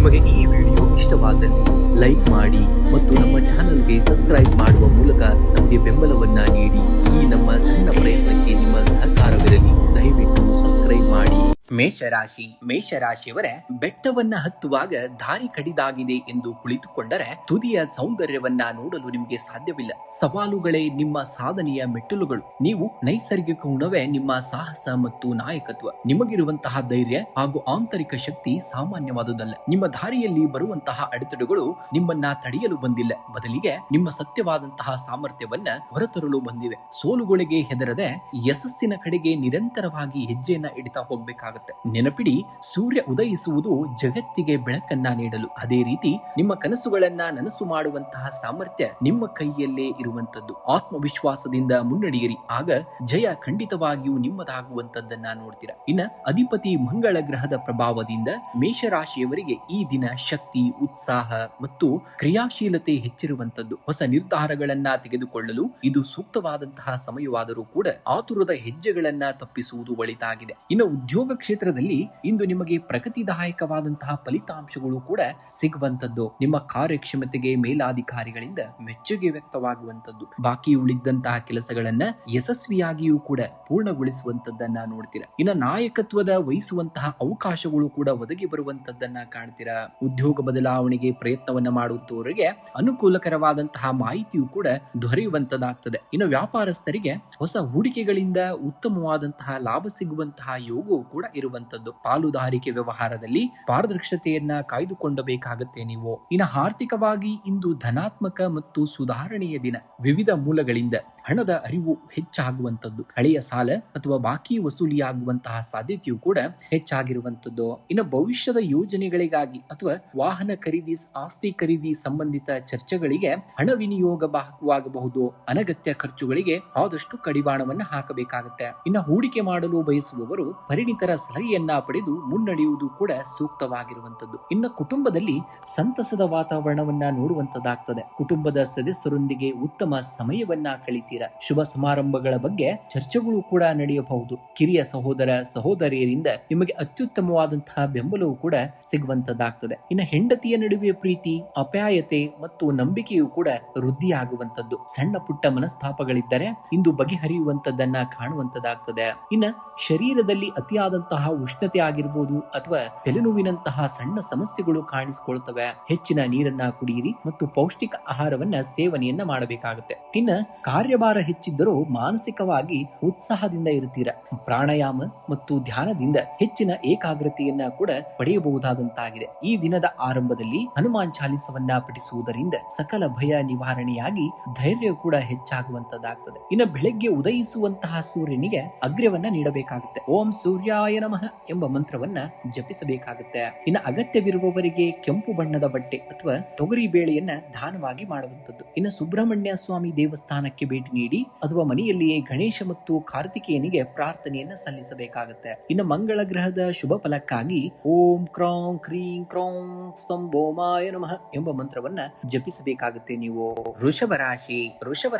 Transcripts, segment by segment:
ನಿಮಗೆ ಈ ವಿಡಿಯೋ ಇಷ್ಟವಾದಲ್ಲಿ ಲೈಕ್ ಮಾಡಿ ಮತ್ತು ನಮ್ಮ ಚಾನೆಲ್ಗೆ ಸಬ್ಸ್ಕ್ರೈಬ್ ಮಾಡುವ ಮೂಲಕ ನಮಗೆ ಬೆಂಬಲವನ್ನ ನೀಡಿ. ಈ ನಮ್ಮ ಸಣ್ಣ ಪ್ರಯತ್ನಕ್ಕೆ ನಿಮ್ಮ ಸಹಕಾರವಿರಲಿ. ದಯವಿಟ್ಟು ಸಬ್ಸ್ಕ್ರೈಬ್ ಮಾಡಿ. ಮೇಷರಾಶಿಯವರೇ, ಬೆಟ್ಟವನ್ನ ಹತ್ತುವಾಗ ದಾರಿ ಕಡಿದಾಗಿದೆ ಎಂದು ಕುಳಿತುಕೊಂಡರೆ ತುದಿಯ ಸೌಂದರ್ಯವನ್ನ ನೋಡಲು ನಿಮಗೆ ಸಾಧ್ಯವಿಲ್ಲ. ಸವಾಲುಗಳೇ ನಿಮ್ಮ ಸಾಧನೆಯ ಮೆಟ್ಟಿಲುಗಳು. ನೀವು ನೈಸರ್ಗಿಕ ಗುಣವೇ ನಿಮ್ಮ ಸಾಹಸ ಮತ್ತು ನಾಯಕತ್ವ. ನಿಮಗಿರುವಂತಹ ಧೈರ್ಯ ಹಾಗೂ ಆಂತರಿಕ ಶಕ್ತಿ ಸಾಮಾನ್ಯವಾದುದಲ್ಲ. ನಿಮ್ಮ ದಾರಿಯಲ್ಲಿ ಬರುವಂತಹ ಅಡೆತಡೆಗಳು ನಿಮ್ಮನ್ನ ತಡೆಯಲು ಬಂದಿಲ್ಲ, ಬದಲಿಗೆ ನಿಮ್ಮ ಸತ್ಯವಾದಂತಹ ಸಾಮರ್ಥ್ಯವನ್ನ ಹೊರತರಲು ಬಂದಿವೆ. ಸೋಲುಗಳಿಗೆ ಹೆದರದೆ ಯಶಸ್ಸಿನ ಕಡೆಗೆ ನಿರಂತರವಾಗಿ ಹೆಜ್ಜೆಯನ್ನ ಇಡ್ತಾ ಹೋಗ್ಬೇಕಾಗುತ್ತೆ. ನೆನಪಿಡಿ, ಸೂರ್ಯ ಉದಯಿಸುವುದು ಜಗತ್ತಿಗೆ ಬೆಳಕನ್ನ ನೀಡಲು. ಅದೇ ರೀತಿ ನಿಮ್ಮ ಕನಸುಗಳನ್ನ ನನಸು ಮಾಡುವಂತಹ ಸಾಮರ್ಥ್ಯ ನಿಮ್ಮ ಕೈಯಲ್ಲೇ ಇರುವಂತದ್ದು. ಆತ್ಮವಿಶ್ವಾಸದಿಂದ ಮುನ್ನಡೆಯಿರಿ, ಆಗ ಜಯ ಖಂಡಿತವಾಗಿಯೂ ನಿಮ್ಮದಾಗುವಂತದ್ದನ್ನ ನೋಡ್ತೀರಾ. ಇನ್ನ ಅಧಿಪತಿ ಮಂಗಳ ಗ್ರಹದ ಪ್ರಭಾವದಿಂದ ಮೇಷರಾಶಿಯವರಿಗೆ ಈ ದಿನ ಶಕ್ತಿ, ಉತ್ಸಾಹ ಮತ್ತು ಕ್ರಿಯಾಶೀಲತೆ ಹೆಚ್ಚಿರುವಂತದ್ದು. ಹೊಸ ನಿರ್ಧಾರಗಳನ್ನ ತೆಗೆದುಕೊಳ್ಳಲು ಇದು ಸೂಕ್ತವಾದಂತಹ ಸಮಯವಾದರೂ ಕೂಡ ಆತುರದ ಹೆಜ್ಜೆಗಳನ್ನ ತಪ್ಪಿಸುವುದು ಒಳಿತಾಗಿದೆ. ಇನ್ನು ಉದ್ಯೋಗ ಕ್ಷೇತ್ರದಲ್ಲಿ ಇಂದು ನಿಮಗೆ ಪ್ರಗತಿದಾಯಕವಾದಂತಹ ಫಲಿತಾಂಶಗಳು ಕೂಡ ಸಿಗುವಂತದ್ದು. ನಿಮ್ಮ ಕಾರ್ಯಕ್ಷಮತೆಗೆ ಮೇಲಾಧಿಕಾರಿಗಳಿಂದ ಮೆಚ್ಚುಗೆ ವ್ಯಕ್ತವಾಗುವಂತದ್ದು. ಬಾಕಿ ಉಳಿದಂತಹ ಕೆಲಸಗಳನ್ನ ಯಶಸ್ವಿಯಾಗಿಯೂ ಕೂಡ ಪೂರ್ಣಗೊಳಿಸುವಂತದ್ದನ್ನ ನೋಡ್ತೀರಾ. ಇನ್ನು ನಾಯಕತ್ವದ ವಹಿಸುವಂತಹ ಅವಕಾಶಗಳು ಕೂಡ ಒದಗಿ ಬರುವಂತದ್ದನ್ನ ಕಾಣ್ತೀರಾ. ಉದ್ಯೋಗ ಬದಲಾವಣೆಗೆ ಪ್ರಯತ್ನವನ್ನ ಮಾಡುವಂತವರಿಗೆ ಅನುಕೂಲಕರವಾದಂತಹ ಮಾಹಿತಿಯು ಕೂಡ ದೊರೆಯುವಂತದಾಗ್ತದೆ. ಇನ್ನು ವ್ಯಾಪಾರಸ್ಥರಿಗೆ ಹೊಸ ಹೂಡಿಕೆಗಳಿಂದ ಉತ್ತಮವಾದಂತಹ ಲಾಭ ಸಿಗುವಂತಹ ಯೋಗವು ಕೂಡ ಇರುವಂತದ್ದು. ಪಾಲುದಾರಿಕೆ ವ್ಯವಹಾರದಲ್ಲಿ ಪಾರದರ್ಶತೆಯನ್ನ ಕಾಯ್ದುಕೊಳ್ಳಬೇಕಾಗತ್ತೆ ನೀವು. ಇನ್ನು ಆರ್ಥಿಕವಾಗಿ ಇಂದು ಧನಾತ್ಮಕ ಮತ್ತು ಸುಧಾರಣೆಯ ದಿನ. ವಿವಿಧ ಮೂಲಗಳಿಂದ ಹಣದ ಅರಿವು ಹೆಚ್ಚಾಗುವಂತದ್ದು. ಹಳೆಯ ಸಾಲ ಅಥವಾ ಬಾಕಿ ವಸೂಲಿಯಾಗುವಂತಹ ಸಾಧ್ಯತೆಯು ಕೂಡ ಹೆಚ್ಚಾಗಿರುವಂತದ್ದು. ಇನ್ನು ಭವಿಷ್ಯದ ಯೋಜನೆಗಳಿಗಾಗಿ ಅಥವಾ ವಾಹನ ಖರೀದಿ, ಆಸ್ತಿ ಖರೀದಿ ಸಂಬಂಧಿತ ಚರ್ಚೆಗಳಿಗೆ ಹಣ ವಿನಿಯೋಗವಾಗಬಹುದು. ಅನಗತ್ಯ ಖರ್ಚುಗಳಿಗೆ ಆದಷ್ಟು ಕಡಿವಾಣವನ್ನ ಹಾಕಬೇಕಾಗುತ್ತೆ. ಇನ್ನು ಹೂಡಿಕೆ ಮಾಡಲು ಬಯಸುವವರು ಪರಿಣಿತರ ಸಲಹೆಯನ್ನ ಪಡೆದು ಮುನ್ನಡೆಯುವುದು ಕೂಡ ಸೂಕ್ತವಾಗಿರುವಂತದ್ದು. ಇನ್ನು ಕುಟುಂಬದಲ್ಲಿ ಸಂತಸದ ವಾತಾವರಣವನ್ನ ನೋಡುವಂತದ್ದಾಗ್ತದೆ. ಕುಟುಂಬದ ಸದಸ್ಯರೊಂದಿಗೆ ಉತ್ತಮ ಸಮಯವನ್ನ ಕಳಿತೀರಾ. ಶುಭ ಸಮಾರಂಭಗಳ ಬಗ್ಗೆ ಚರ್ಚೆಗಳು ಕೂಡ ನಡೆಯಬಹುದು. ಕಿರಿಯ ಸಹೋದರ ಸಹೋದರಿಯರಿಂದ ನಿಮಗೆ ಅತ್ಯುತ್ತಮವಾದಂತಹ ಬೆಂಬಲವೂ ಕೂಡ ಸಿಗುವಂತದ್ದಾಗ್ತದೆ. ಇನ್ನು ಹೆಂಡತಿಯ ನಡುವೆ ಪ್ರೀತಿ, ಅಪ್ಯಾಯತೆ ಮತ್ತು ನಂಬಿಕೆಯೂ ಕೂಡ ವೃದ್ಧಿಯಾಗುವಂತದ್ದು. ಸಣ್ಣ ಪುಟ್ಟ ಮನಸ್ತಾಪಗಳಿದ್ದರೆ ಇಂದು ಬಗೆಹರಿಯುವಂತದ್ದನ್ನ ಕಾಣುವಂತದ್ದಾಗ್ತದೆ. ಇನ್ನು ಶರೀರದಲ್ಲಿ ಅತಿಯಾದಂತಹ ಉಷ್ಣತೆ ಆಗಿರಬಹುದು ಅಥವಾ ತಲೆನೋವಿನಂತಹ ಸಣ್ಣ ಸಮಸ್ಯೆಗಳು ಕಾಣಿಸಿಕೊಳ್ತವೆ. ಹೆಚ್ಚಿನ ನೀರನ್ನ ಕುಡಿಯಿರಿ ಮತ್ತು ಪೌಷ್ಟಿಕ ಆಹಾರವನ್ನ ಸೇವನೆಯನ್ನ ಮಾಡಬೇಕಾಗುತ್ತೆ. ಇನ್ನ ಕಾರ್ಯಭಾರ ಹೆಚ್ಚಿದ್ದರೂ ಮಾನಸಿಕವಾಗಿ ಉತ್ಸಾಹದಿಂದ ಇರುತ್ತೀರಾ. ಪ್ರಾಣಾಯಾಮ ಮತ್ತು ಧ್ಯಾನದಿಂದ ಹೆಚ್ಚಿನ ಏಕಾಗ್ರತೆಯನ್ನ ಕೂಡ ಪಡೆಯಬಹುದಾದಂತಾಗಿದೆ. ಈ ದಿನದ ಆರಂಭದಲ್ಲಿ ಹನುಮಾನ್ ಚಾಲಿಸವನ್ನ ಪಠಿಸುವುದರಿಂದ ಸಕಲ ಭಯ ನಿವಾರಣೆಯಾಗಿ ಧೈರ್ಯ ಕೂಡ ಹೆಚ್ಚಾಗುವಂತದ್ದಾಗ್ತದೆ. ಇನ್ನು ಬೆಳಗ್ಗೆ ಉದಯಿಸುವಂತಹ ಸೂರ್ಯನಿಗೆ ಅಗ್ರ್ಯವನ್ನ ನೀಡಬೇಕಾಗುತ್ತೆ. ಓಂ ಸೂರ್ಯಾಯ ನಮಃ ಎಂಬ ಮಂತ್ರವನ್ನ ಜಪಿಸಬೇಕಾಗುತ್ತೆ. ಇನ್ನು ಅಗತ್ಯವಿರುವವರಿಗೆ ಕೆಂಪು ಬಣ್ಣದ ಬಟ್ಟೆ ಅಥವಾ ತೊಗರಿ ಬೇಳೆಯನ್ನ ದಾನವಾಗಿ ಮಾಡುವಂತದ್ದು. ಇನ್ನು ಸುಬ್ರಹ್ಮಣ್ಯ ಸ್ವಾಮಿ ದೇವಸ್ಥಾನಕ್ಕೆ ಭೇಟಿ ನೀಡಿ ಅಥವಾ ಮನೆಯಲ್ಲಿಯೇ ಗಣೇಶ ಮತ್ತು ಕಾರ್ತಿಕೇಯನಿಗೆ ಪ್ರಾರ್ಥನೆಯನ್ನ ಸಲ್ಲಿಸಬೇಕಾಗುತ್ತೆ. ಇನ್ನು ಮಂಗಳ ಗ್ರಹದ ಶುಭ ಫಲಕ್ಕಾಗಿ ಓಂ ಕ್ರೌಂ ಕ್ರೀಂ ಕ್ರೌಂ ಸಂಭೋಮಾಯ ನಮಃ ಎಂಬ ಮಂತ್ರವನ್ನ ಜಪಿಸಬೇಕಾಗುತ್ತೆ ನೀವು. ವೃಷಭ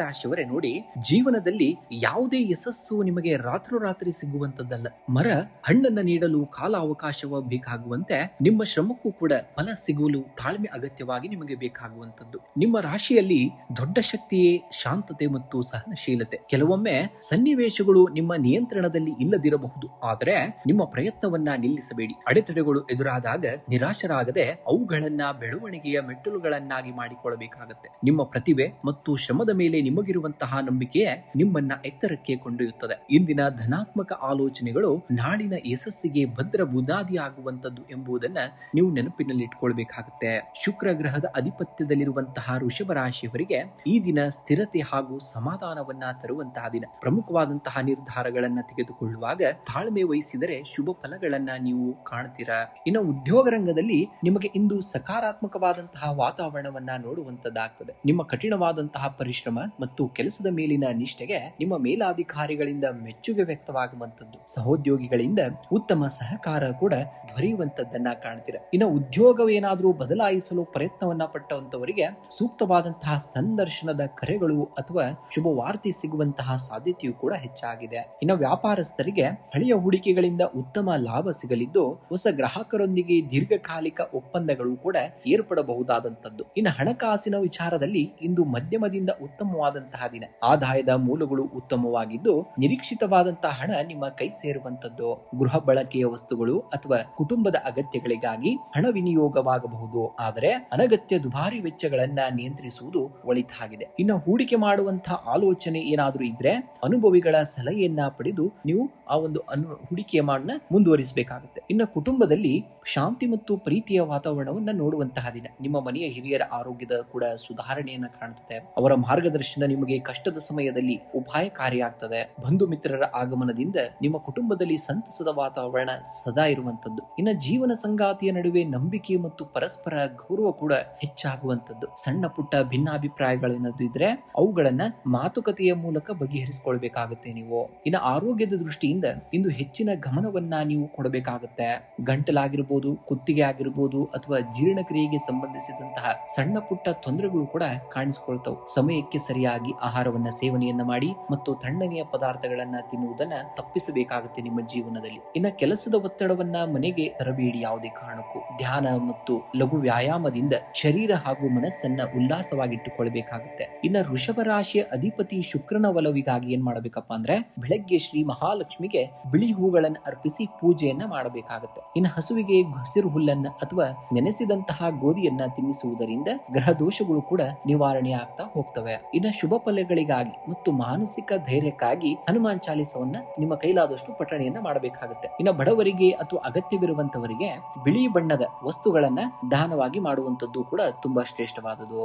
ರಾಶಿಯವರೇ ನೋಡಿ, ಜೀವನದಲ್ಲಿ ಯಾವುದೇ ಯಶಸ್ಸು ನಿಮಗೆ ರಾತ್ರೋರಾತ್ರಿ ಸಿಗುವಂತದ್ದಲ್ಲ. ಮರ ಹಣ್ಣನ್ನ ನೀಡಲು ಕಾಲಾವಕಾಶವ ಬೇಕಾಗುವಂತೆ ನಿಮ್ಮ ಶ್ರಮಕ್ಕೂ ಕೂಡ ಫಲ ಸಿಗಲು ತಾಳ್ಮೆ ಅಗತ್ಯವಾಗಿ ನಿಮಗೆ ಬೇಕಾಗುವಂತದ್ದು. ನಿಮ್ಮ ರಾಶಿಯಲ್ಲಿ ದೊಡ್ಡ ಶಕ್ತಿಯೇ ಶಾಂತತೆ ಮತ್ತು ಸಹನಶೀಲತೆ. ಕೆಲವೊಮ್ಮೆ ಸನ್ನಿವೇಶಗಳು ನಿಮ್ಮ ನಿಯಂತ್ರಣದಲ್ಲಿ ಇಲ್ಲದಿರಬಹುದು, ಆದರೆ ನಿಮ್ಮ ಪ್ರಯತ್ನವನ್ನ ನಿಲ್ಲಿಸಬೇಡಿ. ಅಡೆತಡೆಗಳು ಎದುರಾದಾಗ ನಿರಾಶರಾಗದೆ ಅವುಗಳನ್ನ ಬೆಳವಣಿಗೆಯ ಮೆಟ್ಟಿಲುಗಳನ್ನಾಗಿ ಮಾಡಿಕೊಳ್ಳಬೇಕಾಗತ್ತೆ. ನಿಮ್ಮ ಪ್ರತಿಭೆ ಮತ್ತು ಶ್ರಮದ ಮೇಲೆ ನಿಮಗಿರುವಂತಹ ನಂಬಿಕೆಯೇ ನಿಮ್ಮನ್ನ ಎತ್ತರಕ್ಕೆ ಕೊಂಡೊಯ್ಯುತ್ತದೆ. ಇಂದಿನ ಧನಾತ್ಮಕ ಆಲೋಚನೆಗಳು ನಾಡಿನ ಯಶಸ್ಸಿಗೆ ಭದ್ರ ಬುನಾದಿಯಾಗುವಂತದ್ದು ಎಂಬುದನ್ನ ನೀವು ನೆನಪಿನಲ್ಲಿಟ್ಕೊಳ್ಬೇಕಾಗುತ್ತೆ. ಶುಕ್ರ ಗ್ರಹದ ಅಧಿಪತ್ಯದಲ್ಲಿರುವಂತಹ ವೃಷಭ ರಾಶಿಯವರಿಗೆ ಈ ದಿನ ಸ್ಥಿರತೆ ಹಾಗೂ ಸಮಾಧಾನವನ್ನ ತರುವಂತಹ ದಿನ. ಪ್ರಮುಖವಾದಂತಹ ನಿರ್ಧಾರಗಳನ್ನ ತೆಗೆದುಕೊಳ್ಳುವಾಗ ತಾಳ್ಮೆ ವಹಿಸಿದರೆ ಶುಭ ಫಲಗಳನ್ನ ನೀವು ಕಾಣ್ತೀರಾ. ಇನ್ನು ಉದ್ಯೋಗ ರಂಗದಲ್ಲಿ ನಿಮಗೆ ಇಂದು ಸಕಾರಾತ್ಮಕವಾದಂತಹ ವಾತಾವರಣವನ್ನ ನೋಡುವಂತದ್ದಾಗ್ತದೆ. ನಿಮ್ಮ ಕಠಿಣವಾದಂತಹ ಪರಿಶ್ರಮ ಮತ್ತು ಕೆಲಸದ ಮೇಲಿನ ನಿಷ್ಠೆಗೆ ನಿಮ್ಮ ಮೇಲಾಧಿಕಾರಿಗಳಿಂದ ಮೆಚ್ಚುಗೆ ವ್ಯಕ್ತವಾಗುವಂತದ್ದು. ಸಹೋದ್ಯೋಗಿಗಳಿಂದ ಉತ್ತಮ ಸಹಕಾರ ಕೂಡ ದೊರೆಯುವಂತದ್ದನ್ನ ಕಾಣ್ತೀರ. ಇನ್ನು ಉದ್ಯೋಗವೇನಾದ್ರೂ ಬದಲಾಯಿಸಲು ಪ್ರಯತ್ನವನ್ನ ಪಟ್ಟಂತವರಿಗೆ ಸೂಕ್ತವಾದಂತಹ ಸಂದರ್ಶನದ ಕರೆಗಳು ಅಥವಾ ಶುಭ ವಾರ್ತೆ ಸಿಗುವಂತಹ ಸಾಧ್ಯತೆಯು ಕೂಡ ಹೆಚ್ಚಾಗಿದೆ. ಇನ್ನು ವ್ಯಾಪಾರಸ್ಥರಿಗೆ ಹಳೆಯ ಹೂಡಿಕೆಗಳಿಂದ ಉತ್ತಮ ಲಾಭ ಸಿಗಲಿದ್ದು ಹೊಸ ಗ್ರಾಹಕರೊಂದಿಗೆ ದೀರ್ಘಕಾಲಿಕ ಒಪ್ಪಂದಗಳು ಕೂಡ ಏರ್ಪಡಬಹುದಾದಂತದ್ದು. ಇನ್ನು ಹಣಕಾಸಿನ ವಿಚಾರದಲ್ಲಿ ಇಂದು ಮಧ್ಯಮದಿಂದ ಉತ್ತಮವಾದಂತಹ ದಿನ. ಆದಾಯದ ಮೂಲಗಳು ಉತ್ತಮವಾಗಿದ್ದು ನಿರೀಕ್ಷಿತವಾದಂತಹ ಹಣ ನಿಮ್ಮ ಕೈ ಸೇರುವಂತದ್ದು. ಗೃಹ ಬಳಕೆಯ ವಸ್ತುಗಳು ಅಥವಾ ಕುಟುಂಬದ ಅಗತ್ಯಗಳಿಗಾಗಿ ಹಣ ವಿನಿಯೋಗವಾಗಬಹುದು. ಆದರೆ ಅನಗತ್ಯ ದುಬಾರಿ ವೆಚ್ಚಗಳನ್ನ ನಿಯಂತ್ರಿಸುವುದು ಒಳಿತಾಗಿದೆ. ಇನ್ನು ಹೂಡಿಕೆ ಮಾಡುವಂತಹ ಆಲೋಚನೆ ಏನಾದ್ರೂ ಇದ್ರೆ ಅನುಭವಿಗಳ ಸಲಹೆಯನ್ನ ಪಡೆದು ನೀವು ಆ ಒಂದು ಹೂಡಿಕೆ ಮಾಡನ್ನ ಮುಂದುವರಿಸಬೇಕಾಗುತ್ತೆ. ಇನ್ನು ಕುಟುಂಬದಲ್ಲಿ ಶಾಂತಿ ಮತ್ತು ಪ್ರೀತಿಯ ವಾತಾವರಣವನ್ನ ನೋಡುವಂತಹ ದಿನ. ನಿಮ್ಮ ಮನೆಯ ಹಿರಿಯರ ಆರೋಗ್ಯದ ಕೂಡ ಸುಧಾರಣೆಯನ್ನ ಕಾಣುತ್ತದೆ. ಅವರ ಮಾರ್ಗದರ್ಶನ ನಿಮಗೆ ಕಷ್ಟದ ಸಮಯದಲ್ಲಿ ಉಪಾಯಕಾರಿಯಾಗ್ತದೆ. ಬಂಧು ಮಿತ್ರರ ಆಗಮನದಿಂದ ನಿಮ್ಮ ಕುಟುಂಬದಲ್ಲಿ ಸಂತಸದ ವಾತಾವರಣ ಸದಾ ಇರುವಂತದ್ದು. ಇನ್ನು ಜೀವನ ಸಂಗಾತಿಯ ನಡುವೆ ನಂಬಿಕೆ ಮತ್ತು ಪರಸ್ಪರ ಗೌರವ ಕೂಡ ಹೆಚ್ಚಾಗುವಂತದ್ದು. ಸಣ್ಣ ಪುಟ್ಟ ಭಿನ್ನಾಭಿಪ್ರಾಯಗಳೇನಾದ್ರು ಇದ್ರೆ ಅವುಗಳನ್ನ ಮಾತುಕತೆಯ ಮೂಲಕ ಬಗೆಹರಿಸಿಕೊಳ್ಬೇಕಾಗುತ್ತೆ ನೀವು. ಇನ್ನು ಆರೋಗ್ಯದ ದೃಷ್ಟಿಯಿಂದ ಇಂದು ಹೆಚ್ಚಿನ ಗಮನವನ್ನ ನೀವು ಕೊಡಬೇಕಾಗುತ್ತೆ. ಗಂಟಲಾಗಿರ್ಬೋದು, ಕುತ್ತಿಗೆ ಆಗಿರ್ಬೋದು ಅಥವಾ ಜೀರ್ಣಕ್ರಿಯೆಗೆ ಸಂಬಂಧಿಸಿದಂತಹ ಸಣ್ಣ ಪುಟ್ಟ ತೊಂದರೆಗಳು ಕೂಡ ಕಾಣಿಸಿಕೊಳ್ತವೆ. ಸಮಯಕ್ಕೆ ಸರಿಯಾಗಿ ಆಹಾರವನ್ನ ಸೇವನೆಯನ್ನ ಮಾಡಿ ಮತ್ತು ತಣ್ಣನೆಯ ಪದಾರ್ಥಗಳನ್ನ ತಿನ್ನುವುದನ್ನ ತಪ್ಪಿಸಬೇಕಾಗುತ್ತೆ ನಿಮ್ಮ ಜೀವನದಲ್ಲಿ. ಇನ್ನ ಕೆಲಸದ ಒತ್ತಡವನ್ನ ಮನೆಗೆ ತರಬೇಡಿ ಯಾವುದೇ ಕಾರಣಕ್ಕೂ. ಧ್ಯಾನ ಮತ್ತು ಲಘು ವ್ಯಾಯಾಮದಿಂದ ಶರೀರ ಹಾಗೂ ಮನಸ್ಸನ್ನ ಉಲ್ಲಾಸವಾಗಿಟ್ಟುಕೊಳ್ಬೇಕಾಗುತ್ತೆ. ಇನ್ನ ವೃಷಭ ರಾಶಿಯ ಅಧಿಪತಿ ಶುಕ್ರನ ಒಲವಿಗಾಗಿ ಏನ್ ಮಾಡಬೇಕಪ್ಪ ಅಂದ್ರೆ ಬೆಳಗ್ಗೆ ಶ್ರೀ ಮಹಾಲಕ್ಷ್ಮಿಗೆ ಬಿಳಿ ಹೂಗಳನ್ನು ಅರ್ಪಿಸಿ ಪೂಜೆಯನ್ನ ಮಾಡಬೇಕಾಗುತ್ತೆ. ಇನ್ನು ಹಸುವಿಗೆ ಹಸಿರು ಹುಲ್ಲನ್ನ ಅಥವಾ ನೆನೆಸಿದಂತಹ ಗೋಧಿಯನ್ನ ತಿನ್ನಿಸುವುದರಿಂದ ಗ್ರಹ ದೋಷಗಳು ಕೂಡ ನಿವಾರಣೆ ಆಗ್ತಾ ಹೋಗ್ತವೆ. ಇನ್ನು ಶುಭ ಫಲಗಳಿಗಾಗಿ ಮತ್ತು ಮಾನಸಿಕ ಧೈರ್ಯಕ್ಕಾಗಿ ಹನುಮಾನ್ ಚಾಲಿಸವನ್ನ ನಿಮ್ಮ ಕೈಲಾದಷ್ಟು ಪಠಣೆಯನ್ನ ಮಾಡಬೇಕಾಗುತ್ತೆ. ಇನ್ನು ಬಡವರಿಗೆ ಅಥವಾ ಅಗತ್ಯವಿರುವಂತವರಿಗೆ ಬಿಳಿ ಬಣ್ಣದ ವಸ್ತುಗಳನ್ನ ದಾನವಾಗಿ ಮಾಡುವಂತದ್ದು ಕೂಡ ತುಂಬಾ ಶ್ರೇಷ್ಠವಾದದ್ದು.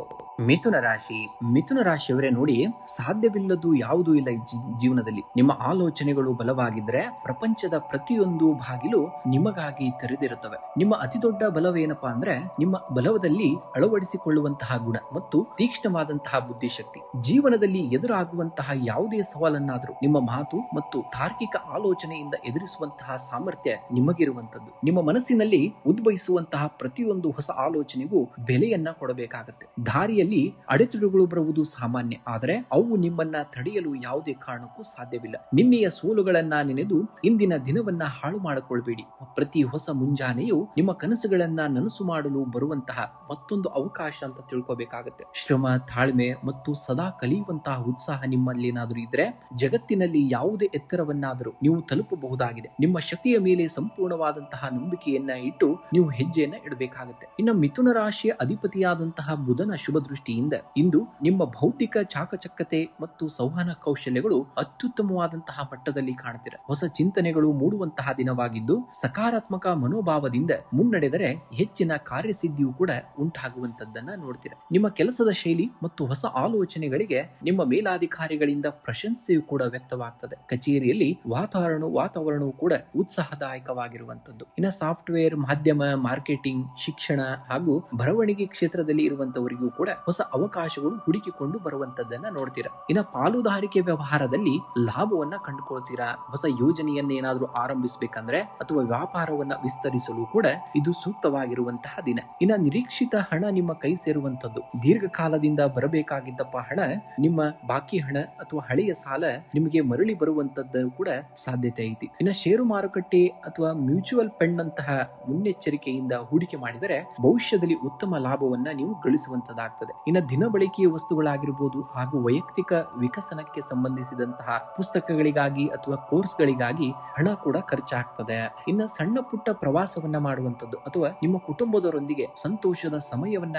ಮಿಥುನ ರಾಶಿ. ಮಿಥುನ ರಾಶಿಯವರೇ ನೋಡಿ, ಸಾಧ್ಯವಿಲ್ಲದು ಯಾವುದೂ ಇಲ್ಲ ಈ ಜೀವನದಲ್ಲಿ. ನಿಮ್ಮ ಆಲೋಚನೆಗಳು ಬಲವಾಗಿದ್ರೆ ಪ್ರಪಂಚದ ಪ್ರತಿಯೊಂದು ಬಾಗಿಲು ನಿಮಗಾಗಿ ತೆರೆದಿರುತ್ತವೆ. ನಿಮ್ಮ ಅತಿ ದೊಡ್ಡ ಬಲವೇನಪ್ಪಾ ಅಂದ್ರೆ ನಿಮ್ಮ ಬಲವದಲ್ಲಿ ಅಳವಡಿಸಿಕೊಳ್ಳುವಂತಹ ಗುಣ ಮತ್ತು ತೀಕ್ಷ್ಣವಾದಂತಹ ಬುದ್ಧಿಶಕ್ತಿ. ಜೀವನದಲ್ಲಿ ಎದುರಾಗುವಂತಹ ಯಾವುದೇ ಸವಾಲನ್ನಾದ್ರೂ ನಿಮ್ಮ ಮಾತು ಮತ್ತು ತಾರ್ಕಿಕ ಆಲೋಚನೆಯಿಂದ ಎದುರಿಸುವಂತಹ ಸಾಮರ್ಥ್ಯ ನಿಮಗಿರುವಂತದ್ದು. ನಿಮ್ಮ ಮನಸ್ಸಿನಲ್ಲಿ ಉದ್ಭವಿಸುವಂತಹ ಪ್ರತಿಯೊಂದು ಹೊಸ ಆಲೋಚನೆಗೂ ಬೆಲೆಯನ್ನ ಕೊಡಬೇಕಾಗತ್ತೆ. ದಾರಿಯಲ್ಲಿ ಅಡೆತಡೆಗಳು ಬರುವುದು ಸಾಮಾನ್ಯ, ಆದರೆ ಅವು ನಿಮ್ಮನ್ನ ತಡೆಯಲು ಯಾವುದೇ ಕಾರಣಕ್ಕೂ ಸಾಧ್ಯವಿಲ್ಲ. ನಿನ್ನೆಯ ಸೋಲುಗಳನ್ನ ನೆನೆದು ಇಂದಿನ ದಿನವನ್ನ ಹಾಳು ಮಾಡಿಕೊಳ್ಬೇಡಿ. ಪ್ರತಿ ಹೊಸ ಮುಂಜಾನೆಯು ನಿಮ್ಮ ಕನಸುಗಳನ್ನ ನನಸು ಮಾಡಲು ಬರುವಂತಹ ಮತ್ತೊಂದು ಅವಕಾಶ ಅಂತ ತಿಳ್ಕೋಬೇಕಾಗತ್ತೆ. ಶ್ರಮ, ತಾಳ್ಮೆ ಮತ್ತು ಸದಾ ಕಲಿಯುವಂತಹ ಉತ್ಸಾಹ ನಿಮ್ಮಲ್ಲಿ ಏನಾದರೂ ಇದ್ರೆ ಜಗತ್ತಿನಲ್ಲಿ ಯಾವುದೇ ಎತ್ತರವನ್ನಾದರೂ ನೀವು ತಲುಪಬಹುದಾಗಿದೆ. ನಿಮ್ಮ ಶಕ್ತಿಯ ಮೇಲೆ ಸಂಪೂರ್ಣವಾದಂತಹ ನಂಬಿಕೆಯನ್ನ ಇಟ್ಟು ನೀವು ಹೆಜ್ಜೆಯನ್ನ ಇಡಬೇಕಾಗುತ್ತೆ. ಇನ್ನು ಮಿಥುನ ರಾಶಿಯ ಅಧಿಪತಿಯಾದಂತಹ ಬುಧನ ಶುಭ ದೃಷ್ಟಿಯಿಂದ ಇಂದು ನಿಮ್ಮ ಬೌದ್ಧಿಕ ಚಾಕಚಕ್ಯತೆ ಮತ್ತು ಸಂವಹನ ಕೌಶಲ್ಯಗಳು ಅತ್ಯುತ್ತಮವಾದಂತಹ ಮಟ್ಟದಲ್ಲಿ ಕಾಣುತ್ತಿದೆ. ಹೊಸ ಚಿಂತನೆಗಳು ಮೂಡುವಂತಹ ದಿನವಾಗಿದ್ದು ಸಕಾರಾತ್ಮಕ ಮನೋಭಾವದಿಂದ ಮುನ್ನಡೆದರೆ ಹೆಚ್ಚಿನ ಕಾರ್ಯಸಿದ್ಧಿಯು ಕೂಡ ಉಂಟಾಗುವಂತದ್ದನ್ನ ನೋಡ್ತೀರಾ. ನಿಮ್ಮ ಕೆಲಸದ ಶೈಲಿ ಮತ್ತು ಹೊಸ ಆಲೋಚನೆಗಳಿಗೆ ನಿಮ್ಮ ಮೇಲಾಧಿಕಾರಿಗಳಿಂದ ಪ್ರಶಂಸೆಯು ಕೂಡ ವ್ಯಕ್ತವಾಗ್ತದೆ. ಕಚೇರಿಯಲ್ಲಿ ವಾತಾವರಣವು ಕೂಡ ಉತ್ಸಾಹದಾಯಕವಾಗಿರುವಂತದ್ದು. ಇನ್ನು ಸಾಫ್ಟ್ವೇರ್, ಮಾಧ್ಯಮ, ಮಾರ್ಕೆಟಿಂಗ್, ಶಿಕ್ಷಣ ಹಾಗೂ ಬರವಣಿಗೆ ಕ್ಷೇತ್ರದಲ್ಲಿ ಇರುವಂತವರಿಗೂ ಕೂಡ ಹೊಸ ಅವಕಾಶಗಳು ಹುಡುಕಿಕೊಂಡು ಬರುವಂತದ್ದನ್ನ ನೋಡ್ತೀರಾ. ಇನ್ನು ಪಾಲುದಾರಿಕೆ ವ್ಯವಹಾರದಲ್ಲಿ ಲಾಭವನ್ನ ಕಂಡುಕೊಳ್ತೀರಾ. ಹೊಸ ಯೋಜನೆಯನ್ನ ಏನಾದ್ರೂ ಆರಂಭಿಸಬೇಕಂದ್ರೆ ಅಥವಾ ವ್ಯಾಪಾರವನ್ನ ವಿಸ್ತರಿಸಲು ಕೂಡ ಇದು ಸೂಕ್ತವಾಗಿರುವಂತಹ ದಿನ. ಇನ್ನು ನಿರೀಕ್ಷಿತ ಹಣ ನಿಮ್ಮ ಕೈ ಸೇರುವಂತದ್ದು. ದೀರ್ಘಕಾಲದಿಂದ ಬರಬೇಕಾಗಿದ್ದಪ್ಪ ಹಣ, ನಿಮ್ಮ ಬಾಕಿ ಹಣ ಅಥವಾ ಹಳೆಯ ಸಾಲ ನಿಮಗೆ ಮರಳಿ ಬರುವಂತದ್ದು ಕೂಡ ಸಾಧ್ಯತೆ ಐತಿ. ಇನ್ನು ಷೇರು ಮಾರುಕಟ್ಟೆ ಅಥವಾ ಮ್ಯೂಚುವಲ್ ಫಂಡ್ ನಂತಹ ಮುನ್ನೆಚ್ಚರಿಕೆಯಿಂದ ಹೂಡಿಕೆ ಮಾಡಿದರೆ ಭವಿಷ್ಯದಲ್ಲಿ ಉತ್ತಮ ಲಾಭವನ್ನ ನೀವು ಗಳಿಸುವಂತದ್ದಾಗ್ತದೆ. ಇನ್ನು ದಿನ ಬಳಕೆಯ ವಸ್ತುಗಳಾಗಿರ್ಬೋದು ಹಾಗೂ ವೈಯಕ್ತಿಕ ವಿಕಸನಕ್ಕೆ ಸಂಬಂಧಿಸಿದಂತಹ ಪುಸ್ತಕಗಳಿಗಾಗಿ ಅಥವಾ ಕೋರ್ಸ್ಗಳಿಗಾಗಿ ಹಣ ಕೂಡ ಖರ್ಚಾಗ್ತದೆ. ಇನ್ನು ಸಣ್ಣ ಪುಟ್ಟ ಪ್ರವಾಸವನ್ನ ಮಾಡುವಂತದ್ದು ಅಥವಾ ನಿಮ್ಮ ಕುಟುಂಬದವರೊಂದಿಗೆ ಸಂತೋಷದ ಸಮಯವನ್ನ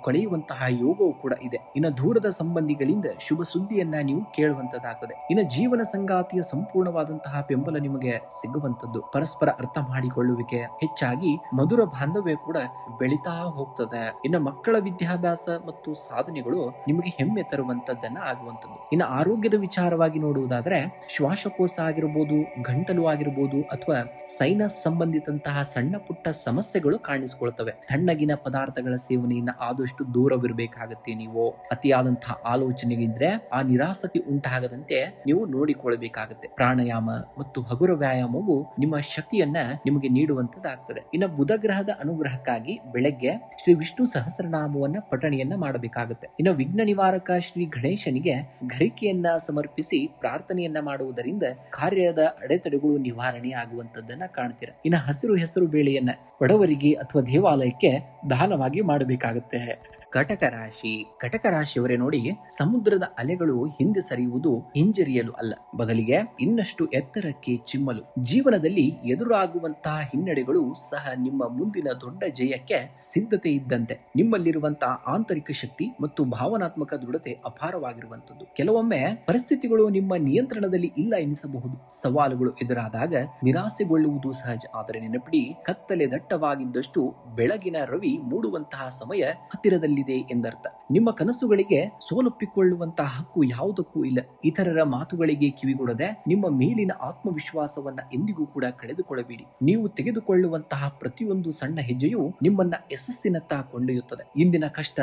ಕಳೆಯುವಂತಹ ಯೋಗವು ಕೂಡ ಇದೆ. ಇನ್ನು ದೂರದ ಸಂಬಂಧಿಗಳಿಂದ ಶುಭ ಸುದ್ದಿಯನ್ನ ನೀವು ಕೇಳುವಂತದ್ದಾಗ್ತದೆ. ಇನ್ನು ಜೀವನ ಸಂಗಾತಿಯ ಸಂಪೂರ್ಣವಾದಂತಹ ಬೆಂಬಲ ನಿಮಗೆ ಸಿಗುವಂತದ್ದು. ಪರಸ್ಪರ ಅರ್ಥ ಮಾಡಿಕೊಳ್ಳುವಿಕೆ ಹೆಚ್ಚಾಗಿ ಮಧುರ ಬಾಂಧವ್ಯ ಕೂಡ ಬೆಳಿತಾ ಹೋಗ್ತದೆ. ಇನ್ನು ಮಕ್ಕಳ ವಿದ್ಯಾಭ್ಯಾಸ ಮತ್ತು ಸಾಧನೆಗಳು ನಿಮಗೆ ಹೆಮ್ಮೆ ತರುವಂತದ್ದನ್ನ ಆಗುವಂತದ್ದು. ಇನ್ನು ಆರೋಗ್ಯದ ವಿಚಾರವಾಗಿ ನೋಡುವುದಾದ್ರೆ ಶ್ವಾಸಕೋಶ ಆಗಿರ್ಬೋದು, ಗಂಟಲು ಆಗಿರ್ಬೋದು ಅಥವಾ ಸೈನಸ್ ಸಂಬಂಧಿತಂತಹ ಸಣ್ಣ ಪುಟ್ಟ ಸಮಸ್ಯೆಗಳು ಕಾಣಿಸಿಕೊಳ್ತವೆ. ತಣ್ಣಗಿನ ಪದಾರ್ಥಗಳ ಸೇವನೆಯನ್ನ ಆದಷ್ಟು ದೂರವಿರಬೇಕಾಗತ್ತೆ. ನೀವು ಅತಿಯಾದಂತಹ ಆಲೋಚನೆಗಿದ್ರೆ ಆ ನಿರಾಸಕ್ತಿ ಉಂಟಾಗದಂತೆ ನೀವು ನೋಡಿಕೊಳ್ಳಬೇಕಾಗತ್ತೆ. ಪ್ರಾಣಾಯಾಮ ಮತ್ತು ಹಗುರ ವ್ಯಾಯಾಮವು ನಿಮ್ಮ ಶಕ್ತಿಯನ್ನ ನಿಮಗೆ ನೀಡುವಂತದ್ದಾಗ್ತದೆ. ಇನ್ನು ಬುಧ ಗ್ರಹದ ಅನುಗ್ರಹಕ್ಕಾಗಿ ಬೆಳಗ್ಗೆ ಶ್ರೀ ವಿಷ್ಣು ಸಹಸ್ರನಾಮವನ್ನ ಪಠಣೆಯನ್ನ ಮಾಡಬೇಕಾಗುತ್ತೆ. ಇನ್ನು ವಿಘ್ನ ನಿವಾರಕ ಶ್ರೀ ಗಣೇಶನಿಗೆ ಘರಿಕೆಯನ್ನ ಸಮರ್ಪಿಸಿ ಪ್ರಾರ್ಥನೆಯನ್ನ ಮಾಡುವುದರಿಂದ ಕಾರ್ಯದ ಅಡೆತಡೆಗಳು ನಿವಾರಣೆ ಆಗುವಂತದ್ದನ್ನ ಕಾಣ್ತೀರ. ಇನ್ನು ಹಸಿರು ಹೆಸರು ಬೇಳೆಯನ್ನ ಬಡವರಿಗೆ ಅಥವಾ ದೇವಾಲಯಕ್ಕೆ ದಾನವಾಗಿ ಮಾಡಬೇಕಾಗುತ್ತೆ. ಕಟಕ ರಾಶಿ. ಕಟಕ ರಾಶಿಯವರೇ ನೋಡಿ, ಸಮುದ್ರದ ಅಲೆಗಳು ಹಿಂದೆ ಸರಿಯುವುದು ಹಿಂಜರಿಯಲು ಅಲ್ಲ, ಬದಲಿಗೆ ಇನ್ನಷ್ಟು ಎತ್ತರಕ್ಕೆ ಚಿಮ್ಮಲು. ಜೀವನದಲ್ಲಿ ಎದುರಾಗುವಂತಹ ಹಿನ್ನಡೆಗಳು ಸಹ ನಿಮ್ಮ ಮುಂದಿನ ದೊಡ್ಡ ಜಯಕ್ಕೆ ಸಿದ್ಧತೆ ಇದ್ದಂತೆ. ನಿಮ್ಮಲ್ಲಿರುವಂತಹ ಆಂತರಿಕ ಶಕ್ತಿ ಮತ್ತು ಭಾವನಾತ್ಮಕ ದೃಢತೆ ಅಪಾರವಾಗಿರುವಂತದ್ದು. ಕೆಲವೊಮ್ಮೆ ಪರಿಸ್ಥಿತಿಗಳು ನಿಮ್ಮ ನಿಯಂತ್ರಣದಲ್ಲಿ ಇಲ್ಲ ಎನಿಸಬಹುದು. ಸವಾಲುಗಳು ಎದುರಾದಾಗ ನಿರಾಸೆಗೊಳ್ಳುವುದು ಸಹಜ. ಆದರೆ ನೆನಪಿಡಿ, ಕತ್ತಲೆ ದಟ್ಟವಾಗಿದ್ದಷ್ಟು ಬೆಳಗಿನ ರವಿ ಮೂಡುವಂತಹ ಸಮಯ ಹತ್ತಿರದಲ್ಲಿ ಎಂದರ್ಥ. ನಿಮ್ಮ ಕನಸುಗಳಿಗೆ ಸೋಲೊಪ್ಪಿಕೊಳ್ಳುವಂತಹ ಹಕ್ಕು ಯಾವುದಕ್ಕೂ ಇಲ್ಲ. ಇತರರ ಮಾತುಗಳಿಗೆ ಕಿವಿಗೊಡದೆ ನಿಮ್ಮ ಮೇಲಿನ ಆತ್ಮವಿಶ್ವಾಸವನ್ನ ಎಂದಿಗೂ ಕೂಡ ಕಳೆದುಕೊಳ್ಳಬೇಡಿ. ನೀವು ತೆಗೆದುಕೊಳ್ಳುವಂತಹ ಪ್ರತಿಯೊಂದು ಸಣ್ಣ ಹೆಜ್ಜೆಯು ನಿಮ್ಮನ್ನ ಯಶಸ್ಸಿನತ್ತ ಕೊಂಡೊಯ್ಯುತ್ತದೆ. ಇಂದಿನ ಕಷ್ಟ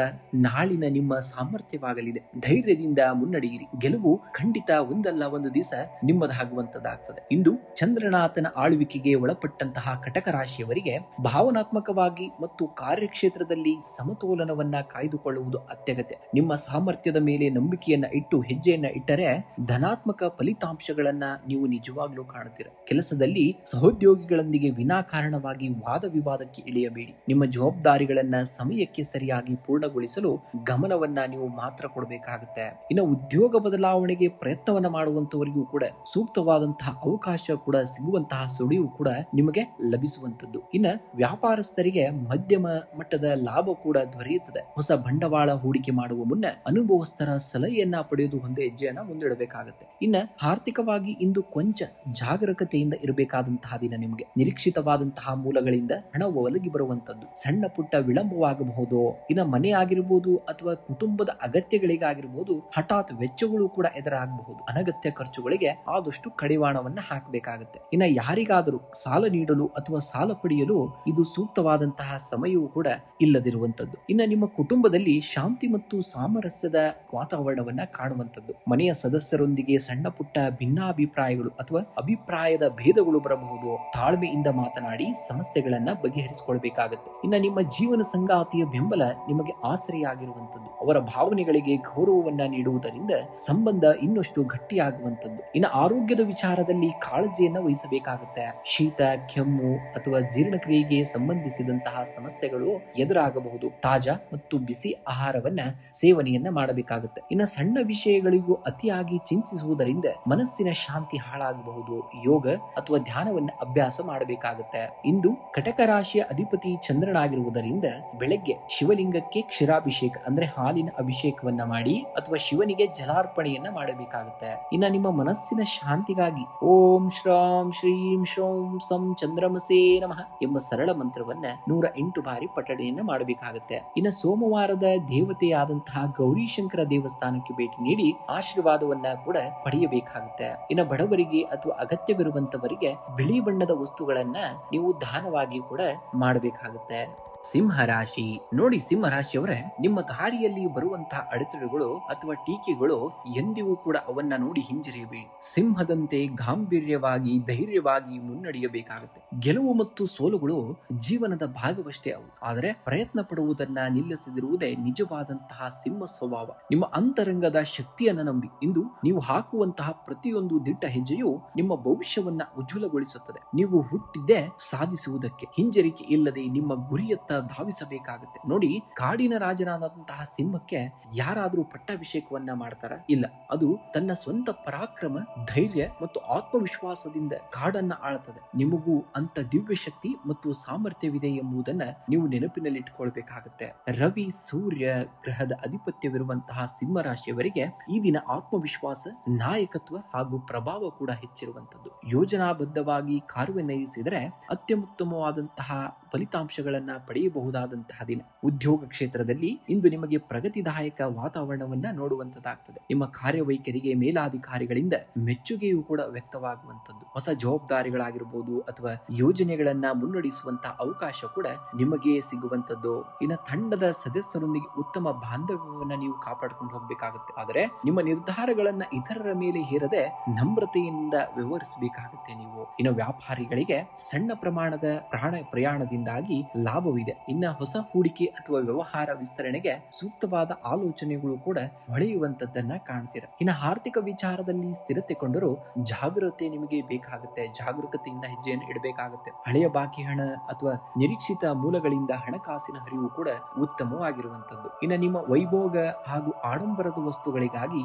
ನಾಳಿನ ನಿಮ್ಮ ಸಾಮರ್ಥ್ಯವಾಗಲಿದೆ. ಧೈರ್ಯದಿಂದ ಮುನ್ನಡೆಯಿರಿ. ಗೆಲುವು ಖಂಡಿತ ಒಂದಲ್ಲ ಒಂದು ದಿವಸ ನಿಮ್ಮದಾಗುವಂತದ್ದಾಗ್ತದೆ. ಇಂದು ಚಂದ್ರನಾಥನ ಆಳ್ವಿಕೆಗೆ ಒಳಪಟ್ಟಂತಹ ಕಟಕ ರಾಶಿಯವರಿಗೆ ಭಾವನಾತ್ಮಕವಾಗಿ ಮತ್ತು ಕಾರ್ಯಕ್ಷೇತ್ರದಲ್ಲಿ ಸಮತೋಲನವನ್ನ ಕಾಯ್ದುಕೊಳ್ಳುವುದು ಅತ್ಯಗತ್ಯ. ನಿಮ್ಮ ಸಾಮರ್ಥ್ಯದ ಮೇಲೆ ನಂಬಿಕೆಯನ್ನ ಇಟ್ಟು ಹೆಜ್ಜೆಯನ್ನ ಇಟ್ಟರೆ ಧನಾತ್ಮಕ ಫಲಿತಾಂಶಗಳನ್ನ ನೀವು ನಿಜವಾಗ್ಲೂ ಕಾಣುತ್ತೀರ. ಕೆಲಸದಲ್ಲಿ ಸಹೋದ್ಯೋಗಿಗಳೊಂದಿಗೆ ವಿನಾಕಾರಣವಾಗಿ ವಾದ ವಿವಾದಕ್ಕೆ ಇಳಿಯಬೇಡಿ. ನಿಮ್ಮ ಜವಾಬ್ದಾರಿಗಳನ್ನ ಸಮಯಕ್ಕೆ ಸರಿಯಾಗಿ ಪೂರ್ಣಗೊಳಿಸಲು ಗಮನವನ್ನ ನೀವು ಮಾತ್ರ ಕೊಡಬೇಕಾಗುತ್ತೆ. ಇನ್ನು ಉದ್ಯೋಗ ಬದಲಾವಣೆಗೆ ಪ್ರಯತ್ನವನ್ನ ಮಾಡುವಂತವರಿಗೂ ಕೂಡ ಸೂಕ್ತವಾದಂತಹ ಅವಕಾಶ ಕೂಡ ಸಿಗುವಂತಹ ಸುಳಿವು ಕೂಡ ನಿಮಗೆ ಲಭಿಸುವಂತದ್ದು. ಇನ್ನು ವ್ಯಾಪಾರಸ್ಥರಿಗೆ ಮಧ್ಯಮ ಮಟ್ಟದ ಲಾಭ ಕೂಡ ದೊರೆಯುತ್ತದೆ. ಹೊಸ ಬಂಡವಾಳ ಹೂಡಿಕೆ ಮಾಡುವ ಮುನ್ನ ಅನುಭವಸ್ಥರ ಸಲಹೆಯನ್ನ ಪಡೆಯುವುದು ಒಂದು ಹೆಜ್ಜೆಯನ್ನ ಮುಂದಿಡಬೇಕಾಗುತ್ತೆ. ಇನ್ನ ಆರ್ಥಿಕವಾಗಿ ಇಂದು ಕೊಂಚ ಜಾಗರೂಕತೆಯಿಂದ ಇರಬೇಕಾದಂತಹ ದಿನ. ನಿಮಗೆ ನಿರೀಕ್ಷಿತವಾದಂತಹ ಮೂಲಗಳಿಂದ ಹಣ ಒದಗಿ ಬರುವಂತದ್ದು. ಸಣ್ಣ ಪುಟ್ಟ ವಿಳಂಬವಾಗಬಹುದು. ಇನ್ನ ಮನೆ ಆಗಿರಬಹುದು ಅಥವಾ ಕುಟುಂಬದ ಅಗತ್ಯಗಳಿಗಾಗಿರ್ಬೋದು ಹಠಾತ್ ವೆಚ್ಚಗಳು ಕೂಡ ಎದುರಾಗಬಹುದು. ಅನಗತ್ಯ ಖರ್ಚುಗಳಿಗೆ ಆದಷ್ಟು ಕಡಿವಾಣವನ್ನ ಹಾಕಬೇಕಾಗುತ್ತೆ. ಇನ್ನ ಯಾರಿಗಾದರೂ ಸಾಲ ನೀಡಲು ಅಥವಾ ಸಾಲ ಪಡೆಯಲು ಇದು ಸೂಕ್ತವಾದಂತಹ ಸಮಯವೂ ಕೂಡ ಇಲ್ಲದಿರುವಂತದ್ದು. ಇನ್ನ ನಿಮ್ಮ ಕುಟುಂಬದಲ್ಲಿ ಶಾಂತಿ ಮತ್ತು ಸಾಮರಸ್ಯದ ವಾತಾವರಣವನ್ನ ಕಾಣುವಂತದ್ದು. ಮನೆಯ ಸದಸ್ಯರೊಂದಿಗೆ ಸಣ್ಣ ಪುಟ್ಟ ಭಿನ್ನಾಭಿಪ್ರಾಯಗಳು ಅಥವಾ ಅಭಿಪ್ರಾಯದ ಭೇದಗಳು ಬರಬಹುದು. ತಾಳ್ಮೆಯಿಂದ ಮಾತನಾಡಿ ಸಮಸ್ಯೆಗಳನ್ನ ಬಗೆಹರಿಸಿಕೊಳ್ಬೇಕಾಗುತ್ತೆ. ಇನ್ನ ನಿಮ್ಮ ಜೀವನ ಸಂಗಾತಿಯ ಬೆಂಬಲ ನಿಮಗೆ ಆಸರೆಯಾಗಿರುವಂತದ್ದು. ಅವರ ಭಾವನೆಗಳಿಗೆ ಗೌರವವನ್ನ ನೀಡುವುದರಿಂದ ಸಂಬಂಧ ಇನ್ನಷ್ಟು ಗಟ್ಟಿಯಾಗುವಂತದ್ದು. ಇನ್ನು ಆರೋಗ್ಯದ ವಿಚಾರದಲ್ಲಿ ಕಾಳಜಿಯನ್ನ ವಹಿಸಬೇಕಾಗುತ್ತೆ. ಶೀತ, ಕೆಮ್ಮು ಅಥವಾ ಜೀರ್ಣಕ್ರಿಯೆಗೆ ಸಂಬಂಧಿಸಿದಂತಹ ಸಮಸ್ಯೆಗಳು ಎದುರಾಗಬಹುದು. ತಾಜಾ ಮತ್ತು ಬಿಸಿ ಆಹಾರವನ್ನ ಸೇವನೆಯನ್ನ ಮಾಡಬೇಕಾಗುತ್ತೆ. ಇನ್ನು ಸಣ್ಣ ವಿಷಯಗಳಿಗೂ ಅತಿಯಾಗಿ ಚಿಂತಿಸುವುದರಿಂದ ಮನಸ್ಸಿನ ಶಾಂತಿ ಹಾಳಾಗಬಹುದು. ಯೋಗ ಅಥವಾ ಧ್ಯಾನವನ್ನ ಅಭ್ಯಾಸ ಮಾಡಬೇಕಾಗುತ್ತೆ. ಇಂದು ಕಟಕ ರಾಶಿಯ ಅಧಿಪತಿ ಚಂದ್ರನಾಗಿರುವುದರಿಂದ ಬೆಳಗ್ಗೆ ಶಿವಲಿಂಗಕ್ಕೆ ಕ್ಷೀರಾಭಿಷೇಕ ಅಂದ್ರೆ ಹಾಲಿನ ಅಭಿಷೇಕವನ್ನ ಮಾಡಿ ಅಥವಾ ಶಿವನಿಗೆ ಜಲಾರ್ಪಣೆಯನ್ನ ಮಾಡಬೇಕಾಗುತ್ತೆ. ಇನ್ನ ನಿಮ್ಮ ಮನಸ್ಸಿನ ಶಾಂತಿಗಾಗಿ ಓಂ ಶ್ರಾಂ ಶ್ರೀಂ ಶೋಂ ಸಂ ಚಂದ್ರಮಸೇ ನಮಃ ಎಂಬ ಸರಳ ಮಂತ್ರವನ್ನ 108 ಬಾರಿ ಪಠಣೆಯನ್ನ ಮಾಡಬೇಕಾಗುತ್ತೆ. ಇನ್ನು ಸೋಮವಾರದ ದೇವತೆಯಾದಂತಹ ಗೌರೀಶಂಕರ ದೇವಸ್ಥಾನಕ್ಕೆ ಭೇಟಿ ನೀಡಿ ಆಶೀರ್ವಾದವನ್ನ ಕೂಡ ಪಡೆಯಬೇಕಾಗುತ್ತೆ. ಇನ್ನು ಬಡವರಿಗೆ ಅಥವಾ ಅಗತ್ಯವಿರುವಂತವರಿಗೆ ಬಿಳಿ ಬಣ್ಣದ ವಸ್ತುಗಳನ್ನ ನೀವು ದಾನವಾಗಿ ಕೂಡ ಮಾಡಬೇಕಾಗುತ್ತೆ. ಸಿಂಹರಾಶಿ ನೋಡಿ, ಸಿಂಹರಾಶಿಯವರೇ, ನಿಮ್ಮ ದಾರಿಯಲ್ಲಿ ಬರುವಂತಹ ಅಡೆತಡೆಗಳು ಅಥವಾ ಟೀಕೆಗಳು ಎಂದಿಗೂ ಕೂಡ ಅವನ್ನ ನೋಡಿ ಹಿಂಜರಿಯಬೇಡಿ. ಸಿಂಹದಂತೆ ಗಾಂಭೀರ್ಯವಾಗಿ ಧೈರ್ಯವಾಗಿ ಮುನ್ನಡೆಯಬೇಕಾಗುತ್ತೆ. ಗೆಲುವು ಮತ್ತು ಸೋಲುಗಳು ಜೀವನದ ಭಾಗವಷ್ಟೇ ಅವು. ಆದರೆ ಪ್ರಯತ್ನ ಪಡುವುದನ್ನ ನಿಲ್ಲಿಸದಿರುವುದೇ ನಿಜವಾದಂತಹ ಸಿಂಹ ಸ್ವಭಾವ. ನಿಮ್ಮ ಅಂತರಂಗದ ಶಕ್ತಿಯನ್ನ ನಂಬಿ ಇಂದು ನೀವು ಹಾಕುವಂತಹ ಪ್ರತಿಯೊಂದು ದಿಟ್ಟ ಹೆಜ್ಜೆಯು ನಿಮ್ಮ ಭವಿಷ್ಯವನ್ನ ಉಜ್ವಲಗೊಳಿಸುತ್ತದೆ. ನೀವು ಹುಟ್ಟಿದ್ದೇ ಸಾಧಿಸುವುದಕ್ಕೆ. ಹಿಂಜರಿಕೆ ಇಲ್ಲದೆ ನಿಮ್ಮ ಗುರಿಯತ್ತ ಧಾವಿಸಬೇಕಾಗುತ್ತೆ. ನೋಡಿ, ಕಾಡಿನ ರಾಜನಾದಂತಹ ಸಿಂಹಕ್ಕೆ ಯಾರಾದ್ರೂ ಪಟ್ಟಾಭಿಷೇಕವನ್ನ ಮಾಡ್ತಾರ? ಇಲ್ಲ. ಅದು ತನ್ನ ಸ್ವಂತ ಪರಾಕ್ರಮ, ಧೈರ್ಯ ಮತ್ತು ಆತ್ಮವಿಶ್ವಾಸದಿಂದ ಕಾಡನ್ನ ಆಳ್ತದೆ. ನಿಮಗೂ ಅಂತ ದಿವ್ಯ ಶಕ್ತಿ ಮತ್ತು ಸಾಮರ್ಥ್ಯವಿದೆ ಎಂಬುದನ್ನ ನೀವು ನೆನಪಿನಲ್ಲಿಟ್ಟುಕೊಳ್ಬೇಕಾಗುತ್ತೆ. ರವಿ ಸೂರ್ಯ ಗ್ರಹದ ಅಧಿಪತ್ಯವಿರುವಂತಹ ಸಿಂಹ ರಾಶಿಯವರಿಗೆ ಈ ದಿನ ಆತ್ಮವಿಶ್ವಾಸ, ನಾಯಕತ್ವ ಹಾಗೂ ಪ್ರಭಾವ ಕೂಡ ಹೆಚ್ಚಿರುವಂತದ್ದು. ಯೋಜನಾಬದ್ಧವಾಗಿ ಕಾರ್ಯನಿರ್ವಹಿಸಿದರೆ ಅತ್ಯುತ್ತಮವಾದಂತಹ ಫಲಿತಾಂಶಗಳನ್ನ ಪಡೆಯಬಹುದಾದಂತಹ ದಿನ. ಉದ್ಯೋಗ ಕ್ಷೇತ್ರದಲ್ಲಿ ಇಂದು ನಿಮಗೆ ಪ್ರಗತಿದಾಯಕ ವಾತಾವರಣವನ್ನ ನೋಡುವಂತದ್ದಾಗ್ತದೆ. ನಿಮ್ಮ ಕಾರ್ಯವೈಖರಿಗೆ ಮೇಲಾಧಿಕಾರಿಗಳಿಂದ ಮೆಚ್ಚುಗೆಯೂ ಕೂಡ ವ್ಯಕ್ತವಾಗುವಂತದ್ದು. ಹೊಸ ಜವಾಬ್ದಾರಿಗಳಾಗಿರ್ಬೋದು ಅಥವಾ ಯೋಜನೆಗಳನ್ನ ಮುನ್ನಡೆಸುವಂತಹ ಅವಕಾಶ ಕೂಡ ನಿಮಗೆ ಸಿಗುವಂತದ್ದು. ಇನ್ನು ತಂಡದ ಸದಸ್ಯರೊಂದಿಗೆ ಉತ್ತಮ ಬಾಂಧವ್ಯವನ್ನ ನೀವು ಕಾಪಾಡಿಕೊಂಡು ಹೋಗ್ಬೇಕಾಗುತ್ತೆ. ಆದರೆ ನಿಮ್ಮ ನಿರ್ಧಾರಗಳನ್ನ ಇತರರ ಮೇಲೆ ಹೇರದೆ ನಮ್ರತೆಯಿಂದ ವ್ಯವಹರಿಸಬೇಕಾಗುತ್ತೆ ನೀವು. ಇನ್ನು ವ್ಯಾಪಾರಿಗಳಿಗೆ ಸಣ್ಣ ಪ್ರಮಾಣದ ಪ್ರಯಾಣದಿಂದಾಗಿ ಲಾಭವಿದೆ. ಇನ್ನ ಹೊಸ ಹೂಡಿಕೆ ಅಥವಾ ವ್ಯವಹಾರ ವಿಸ್ತರಣೆಗೆ ಸೂಕ್ತವಾದ ಆಲೋಚನೆಗಳು ಕೂಡ ಹೊಳೆಯುವಂತದ್ದನ್ನ ಕಾಣ್ತೀರ. ಇನ್ನು ಆರ್ಥಿಕ ವಿಚಾರದಲ್ಲಿ ಸ್ಥಿರತೆ ಕೊಂಡರೂ ಜಾಗೃತೆ ನಿಮಗೆ ಬೇಕಾಗುತ್ತೆ. ಜಾಗರೂಕತೆಯಿಂದ ಹೆಜ್ಜೆಯನ್ನು ಇಡಬೇಕಾಗುತ್ತೆ. ಹಳೆಯ ಬಾಕಿ ಹಣ ಅಥವಾ ನಿರೀಕ್ಷಿತ ಮೂಲಗಳಿಂದ ಹಣಕಾಸಿನ ಹರಿವು ಕೂಡ ಉತ್ತಮವಾಗಿರುವಂತದ್ದು. ಇನ್ನು ನಿಮ್ಮ ವೈಭೋಗ ಹಾಗೂ ಆಡಂಬರದ ವಸ್ತುಗಳಿಗಾಗಿ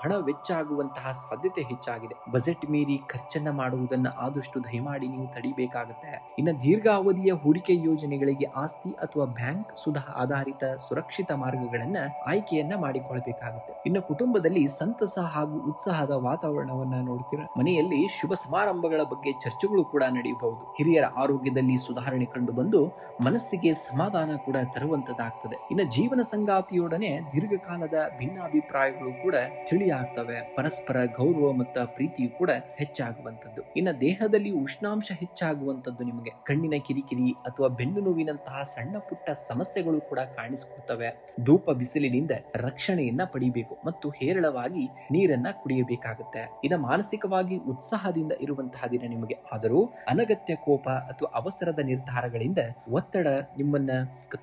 ಹಣ ವೆಚ್ಚ ಆಗುವಂತಹ ಸಾಧ್ಯತೆ ಹೆಚ್ಚಾಗಿದೆ. ಬಜೆಟ್ ಮೀರಿ ಖರ್ಚನ್ನ ಮಾಡುವುದನ್ನ ಆದಷ್ಟು ದಯಮಾಡಿ ನೀವು ತಡಿಬೇಕಾಗುತ್ತೆ. ಇನ್ನು ದೀರ್ಘಾವಧಿಯ ಹೂಡಿಕೆ ಯೋಜನೆಗಳಿಗೆ ಆಸ್ತಿ ಅಥವಾ ಬ್ಯಾಂಕ್ ಸುಧಾ ಆಧಾರಿತ ಸುರಕ್ಷಿತ ಮಾರ್ಗಗಳನ್ನ ಆಯ್ಕೆಯನ್ನ ಮಾಡಿಕೊಳ್ಬೇಕಾಗುತ್ತೆ. ಇನ್ನು ಕುಟುಂಬದಲ್ಲಿ ಸಂತಸ ಹಾಗೂ ಉತ್ಸಾಹದ ವಾತಾವರಣವನ್ನ ನೋಡ್ತೀರಾ. ಮನೆಯಲ್ಲಿ ಶುಭ ಸಮಾರಂಭಗಳ ಬಗ್ಗೆ ಚರ್ಚೆಗಳು ಕೂಡ ನಡೆಯಬಹುದು. ಹಿರಿಯರ ಆರೋಗ್ಯದಲ್ಲಿ ಸುಧಾರಣೆ ಕಂಡು ಬಂದು ಮನಸ್ಸಿಗೆ ಸಮಾಧಾನ ಕೂಡ ತರುವಂತದ್ದಾಗ್ತದೆ. ಇನ್ನು ಜೀವನ ಸಂಗಾತಿಯೊಡನೆ ದೀರ್ಘಕಾಲದ ಭಿನ್ನಾಭಿಪ್ರಾಯಗಳು ಕೂಡ ತಿಳಿಯಾಗ್ತವೆ. ಪರಸ್ಪರ ಗೌರವ ಮತ್ತು ಪ್ರೀತಿಯು ಕೂಡ ಹೆಚ್ಚಾಗುವಂತದ್ದು. ಇನ್ನು ದೇಹದಲ್ಲಿ ಉಷ್ಣಾಂಶ ಹೆಚ್ಚಾಗುವಂತದ್ದು. ನಿಮಗೆ ಕಣ್ಣಿನ ಕಿರಿಕಿರಿ ಅಥವಾ ಬೆನ್ನು ನೋವಿನಂತಹ ಸಣ್ಣ ಪುಟ್ಟ ಸಮಸ್ಯೆಗಳು ಕೂಡ ಕಾಣಿಸಿಕೊಳ್ತವೆ. ಧೂಪ ಬಿಸಿಲಿನಿಂದ ರಕ್ಷಣೆಯನ್ನ ಪಡಿಬೇಕು ಮತ್ತು ಹೇರಳವಾಗಿ ನೀರನ್ನ ಕುಡಿಯಬೇಕಾಗುತ್ತೆ. ಇನ್ನು ಮಾನಸಿಕವಾಗಿ ಉತ್ಸಾಹದಿಂದ ಇರುವಂತಹ ದಿನ ನಿಮಗೆ. ಆದರೂ ಅನಗತ್ಯ ಕೋಪ ಅಥವಾ ಅವಸರದ ನಿರ್ಧಾರಗಳಿಂದ ಒತ್ತಡ ನಿಮ್ಮನ್ನ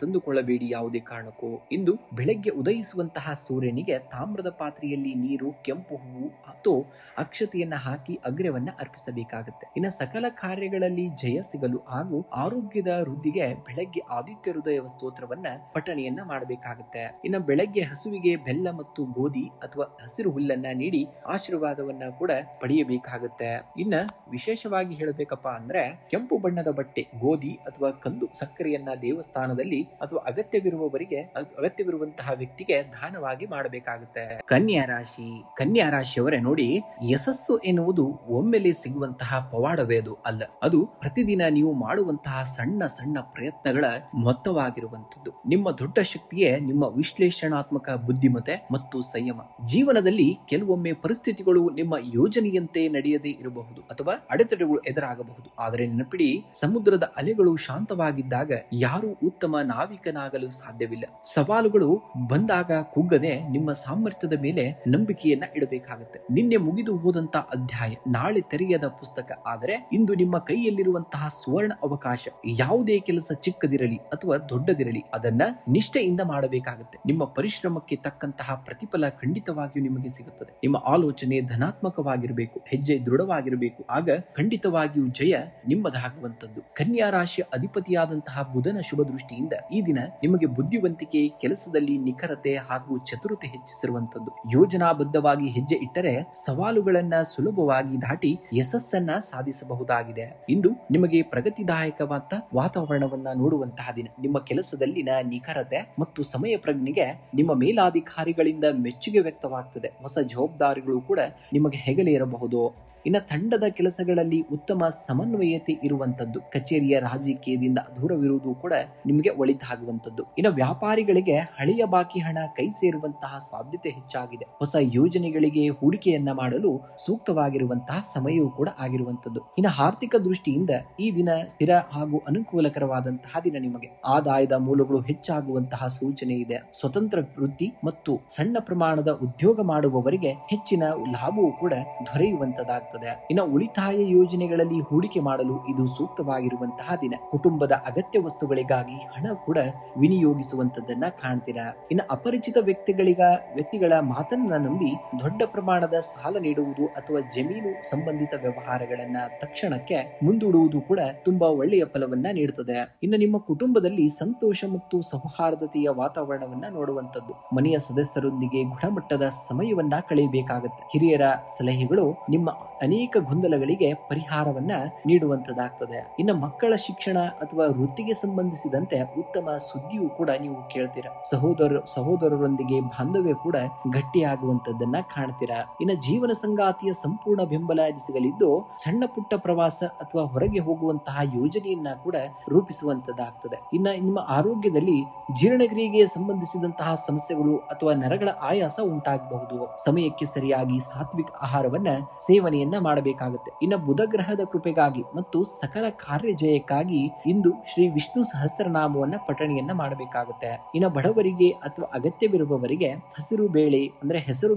ತಂದುಕೊಳ್ಳಬೇಡಿ ಯಾವುದೇ ಕಾರಣಕ್ಕೂ. ಇಂದು ಬೆಳಗ್ಗೆ ಉದಯಿಸುವಂತಹ ಸೂರ್ಯನಿಗೆ ತಾಮ್ರದ ಪಾತ್ರೆಯಲ್ಲಿ ನೀರು, ಕೆಂಪು ಹೂವು ಮತ್ತು ಅಕ್ಷತೆಯನ್ನ ಹಾಕಿ ಅಗ್ರ್ಯವನ್ನ ಅರ್ಪಿಸಬೇಕಾಗುತ್ತೆ. ಇನ್ನು ಸಕಲ ಕಾರ್ಯಗಳಲ್ಲಿ ಜಯ ಸಿಗಲು ಹಾಗೂ ಆರೋಗ್ಯದ ವೃದ್ಧಿಗೆ ಬೆಳಗ್ಗೆ ಆದಿತ್ಯ ಹೃದಯ ಸ್ತೋತ್ರವನ್ನ ಪಠಣೆಯನ್ನ ಮಾಡಬೇಕಾಗುತ್ತೆ. ಇನ್ನು ಬೆಳಗ್ಗೆ ಹಸುವಿಗೆ ಬೆಲ್ಲ ಮತ್ತು ಗೋಧಿ ಅಥವಾ ಹಸಿರು ಹುಲ್ಲನ್ನ ನೀಡಿ ಆಶೀರ್ವಾದವನ್ನ ಕೂಡ ಪಡೆಯಬೇಕಾಗುತ್ತೆ. ಇನ್ನ ವಿಶೇಷವಾಗಿ ಹೇಳಬೇಕಪ್ಪ ಅಂದ್ರೆ ಕೆಂಪು ಬಣ್ಣದ ಬಟ್ಟೆ, ಗೋಧಿ ಅಥವಾ ಕಂದು ಸಕ್ಕರೆಯನ್ನ ದೇವಸ್ಥಾನದಲ್ಲಿ ಅಥವಾ ಅಗತ್ಯವಿರುವಂತಹ ವ್ಯಕ್ತಿಗೆ ದಾನವಾಗಿ ಮಾಡಬೇಕಾಗುತ್ತೆ. ಕನ್ಯಾ ರಾಶಿಯವರೇ ನೋಡಿ, ಯಶಸ್ಸು ಎನ್ನುವುದು ಒಮ್ಮೆಲೆ ಸಿಗುವಂತಹ ಪವಾಡವೇ ಅಲ್ಲ. ಅದು ಪ್ರತಿದಿನ ನೀವು ಮಾಡುವಂತಹ ಸಣ್ಣ ಸಣ್ಣ ಪ್ರಯತ್ನಗಳ ಮೊತ್ತವಾಗಿರುವಂತದ್ದು. ನಿಮ್ಮ ದೊಡ್ಡ ಶಕ್ತಿಯೇ ನಿಮ್ಮ ವಿಶ್ಲೇಷಣಾತ್ಮಕ ಬುದ್ಧಿಮತ್ತೆ ಮತ್ತು ಸಂಯಮ. ಜೀವನದಲ್ಲಿ ಕೆಲವೊಮ್ಮೆ ಪರಿಸ್ಥಿತಿಗಳು ನಿಮ್ಮ ಯೋಜನೆಯಂತೆ ನಡೆಯದೇ ಇರಬಹುದು ಅಥವಾ ಅಡೆತಡೆಗಳು ಎದುರಾಗಬಹುದು. ಆದರೆ ನೆನಪಿಡಿ, ಸಮುದ್ರದ ಅಲೆಗಳು ಶಾಂತವಾಗಿದ್ದಾಗ ಯಾರೂ ಉತ್ತಮ ನಾವಿಕನಾಗಲು ಸಾಧ್ಯವಿಲ್ಲ. ಸವಾಲುಗಳು ಬಂದಾಗ ಕುಗ್ಗದೆ ನಿಮ್ಮ ಸಾಮರ್ಥ್ಯದ ಮೇಲೆ ನಂಬಿಕೆಯನ್ನ ಇಡಬೇಕಾಗುತ್ತೆ. ನಿನ್ನೆ ಮುಗಿದು ಹೋದಂತ ಅಧ್ಯಾಯ ನಾಳೆ ತೆರೆಯದ ಪುಸ್ತಕ. ಆದರೆ ಇಂದು ನಿಮ್ಮ ಕೈಯಲ್ಲಿರುವಂತಹ ಸುವರ್ಣ ಅವಕಾಶ. ಯಾವುದೇ ಕೆಲಸ ಚಿಕ್ಕದಿರಲಿ ಅಥವಾ ದೊಡ್ಡದಿರಲಿ ಅದನ್ನ ನಿಷ್ಠೆಯಿಂದ ಮಾಡಬೇಕಾಗುತ್ತೆ. ನಿಮ್ಮ ಪರಿಶ್ರಮಕ್ಕೆ ತಕ್ಕಂತಹ ಪ್ರತಿಫಲ ಖಂಡಿತವಾಗಿಯೂ ನಿಮಗೆ ಸಿಗುತ್ತದೆ. ನಿಮ್ಮ ಆಲೋಚನೆ ಧನಾತ್ಮಕವಾಗಿರಬೇಕು, ಹೆಜ್ಜೆ ದೃಢವಾಗಿರಬೇಕು. ಆಗ ಖಂಡಿತವಾಗಿಯೂ ಜಯ ನಿಮ್ಮದಾಗುವಂತದ್ದು. ಕನ್ಯಾ ರಾಶಿಯ ಅಧಿಪತಿಯಾದಂತಹ ಬುಧನ ಶುಭ ದೃಷ್ಟಿಯಿಂದ ಈ ದಿನ ನಿಮಗೆ ಬುದ್ಧಿವಂತಿಕೆ, ಕೆಲಸದಲ್ಲಿ ನಿಖರತೆ ಹಾಗೂ ಚತುರತೆ ಹೆಚ್ಚಿಸಿರುವಂತದ್ದು. ಯೋಜನಾಬದ್ಧವಾಗಿ ಹೆಜ್ಜೆ ಇಟ್ಟರೆ ಸವಾಲುಗಳನ್ನ ಸುಲಭವಾಗಿ ದಾಟಿ ಯಶಸ್ಸನ್ನ ಸಾಧಿಸಬಹುದಾಗಿದೆ. ಇಂದು ನಿಮಗೆ ಪ್ರಗತಿದಾಯಕವಾದ ವಾತಾವರಣವನ್ನ ನೋಡುವಂತಹ ದಿನ. ನಿಮ್ಮ ಕೆಲಸದಲ್ಲಿನ ನಿಖರತೆ ಮತ್ತು ಸಮಯ ಪ್ರಜ್ಞೆಗೆ ನಿಮ್ಮ ಮೇಲಾಧಿಕಾರಿಗಳಿಂದ ಮೆಚ್ಚುಗೆ ವ್ಯಕ್ತವಾಗ್ತದೆ. ಹೊಸ ಜವಾಬ್ದಾರಿಗಳು ಕೂಡ ನಿಮಗೆ ಹೆಗಲೇ ಇರಬಹುದು. ಇನ್ನು ತಂಡದ ಕೆಲಸಗಳಲ್ಲಿ ಉತ್ತಮ ಸಮನ್ವಯತೆ ಇರುವಂತದ್ದು. ಕಚೇರಿಯ ರಾಜಕೀಯದಿಂದ ದೂರವಿರುವುದು ಕೂಡ ನಿಮಗೆ ಒಳಿತಾಗುವಂತದ್ದು. ಇನ್ನು ವ್ಯಾಪಾರಿಗಳಿಗೆ ಹಳೆಯ ಬಾಕಿ ಹಣ ಕೈ ಸೇರುವಂತಹ ಸಾಧ್ಯತೆ ಹೆಚ್ಚಾಗಿದೆ. ಹೊಸ ಯೋಜನೆಗಳಿಗೆ ಹೂಡಿಕೆಯನ್ನ ಮಾಡಲು ಸೂಕ್ತವಾಗಿರುವಂತಹ ಸಮಯವೂ ಕೂಡ ಆಗಿರುವಂತದ್ದು. ಇನ್ನು ಆರ್ಥಿಕ ದೃಷ್ಟಿಯಿಂದ ಈ ದಿನ ಸ್ಥಿರ ಹಾಗೂ ಅನುಕೂಲಕರವಾದಂತಹ ದಿನ. ನಿಮಗೆ ಆದಾಯದ ಮೂಲಗಳು ಹೆಚ್ಚಾಗುವಂತಹ ಸೂಚನೆ ಇದೆ. ಸ್ವತಂತ್ರ ವೃತ್ತಿ ಮತ್ತು ಸಣ್ಣ ಪ್ರಮಾಣದ ಉದ್ಯೋಗ ಮಾಡುವವರಿಗೆ ಹೆಚ್ಚಿನ ಲಾಭವೂ ಕೂಡ ದೊರೆಯುವಂತದ್ದಾಗ್ತದೆ. ಆಗ್ತದೆ. ಇನ್ನು ಉಳಿತಾಯ ಯೋಜನೆಗಳಲ್ಲಿ ಹೂಡಿಕೆ ಮಾಡಲು ಇದು ಸೂಕ್ತವಾಗಿರುವಂತಹ ದಿನ. ಕುಟುಂಬದ ಅಗತ್ಯ ವಸ್ತುಗಳಿಗಾಗಿ ಹಣ ಕೂಡ ವಿನಿಯೋಗಿಸುವಂತದ್ದನ್ನ ಕಾಣ್ತೀರಾ. ಇನ್ನು ಅಪರಿಚಿತ ವ್ಯಕ್ತಿಗಳ ಮಾತನ್ನ ನಂಬಿ ದೊಡ್ಡ ಪ್ರಮಾಣದ ಸಾಲ ನೀಡುವುದು ಅಥವಾ ಜಮೀನು ಸಂಬಂಧಿತ ವ್ಯವಹಾರಗಳನ್ನ ತಕ್ಷಣಕ್ಕೆ ಮುಂದೂಡುವುದು ಕೂಡ ತುಂಬಾ ಒಳ್ಳೆಯ ಫಲವನ್ನ ನೀಡುತ್ತದೆ. ಇನ್ನು ನಿಮ್ಮ ಕುಟುಂಬದಲ್ಲಿ ಸಂತೋಷ ಮತ್ತು ಸೌಹಾರ್ದತೆಯ ವಾತಾವರಣವನ್ನ ನೋಡುವಂತದ್ದು. ಮನೆಯ ಸದಸ್ಯರೊಂದಿಗೆ ಗುಣಮಟ್ಟದ ಸಮಯವನ್ನ ಕಳೆಯಬೇಕಾಗುತ್ತೆ. ಹಿರಿಯರ ಸಲಹೆಗಳು ನಿಮ್ಮ ಅನೇಕ ಗೊಂದಲಗಳಿಗೆ ಪರಿಹಾರವನ್ನ ನೀಡುವಂತದ್ದಾಗ್ತದೆ. ಇನ್ನು ಮಕ್ಕಳ ಶಿಕ್ಷಣ ಅಥವಾ ವೃತ್ತಿಗೆ ಸಂಬಂಧಿಸಿದಂತೆ ಉತ್ತಮ ಸುದ್ದಿಯೂ ಕೂಡ ನೀವು ಕೇಳ್ತೀರಾ. ಸಹೋದರರೊಂದಿಗೆ ಬಾಂಧವ್ಯ ಕೂಡ ಗಟ್ಟಿಯಾಗುವಂತದ್ದನ್ನ ಕಾಣ್ತೀರಾ. ಇನ್ನು ಜೀವನ ಸಂಗಾತಿಯ ಸಂಪೂರ್ಣ ಬೆಂಬಲ ಸಿಗಲಿದ್ದು ಸಣ್ಣ ಪುಟ್ಟ ಪ್ರವಾಸ ಅಥವಾ ಹೊರಗೆ ಹೋಗುವಂತಹ ಯೋಜನೆಯನ್ನ ಕೂಡ ರೂಪಿಸುವಂತದ್ದಾಗ್ತದೆ. ಇನ್ನ ನಿಮ್ಮ ಆರೋಗ್ಯದಲ್ಲಿ ಜೀರ್ಣಕ್ರಿಯೆಗೆ ಸಂಬಂಧಿಸಿದಂತಹ ಸಮಸ್ಯೆಗಳು ಅಥವಾ ನರಗಳ ಆಯಾಸ ಉಂಟಾಗಬಹುದು. ಸಮಯಕ್ಕೆ ಸರಿಯಾಗಿ ಸಾತ್ವಿಕ ಆಹಾರವನ್ನ ಸೇವನೆಯನ್ನ ಮಾಡಬೇಕಾಗುತ್ತೆ. ಇನ್ನು ಬುಧ ಗ್ರಹದ ಕೃಪೆಗಾಗಿ ಮತ್ತು ಸಕಲ ಕಾರ್ಯ ಜಯಕ್ಕಾಗಿ ಇಂದು ಶ್ರೀ ವಿಷ್ಣು ಸಹಸ್ರನಾಮವನ್ನ ಪಠಣೆಯನ್ನ ಮಾಡಬೇಕಾಗುತ್ತೆ. ಇನ್ನು ಬಡವರಿಗೆ ಅಥವಾ ಅಗತ್ಯವಿರುವವರಿಗೆ ಹಸಿರು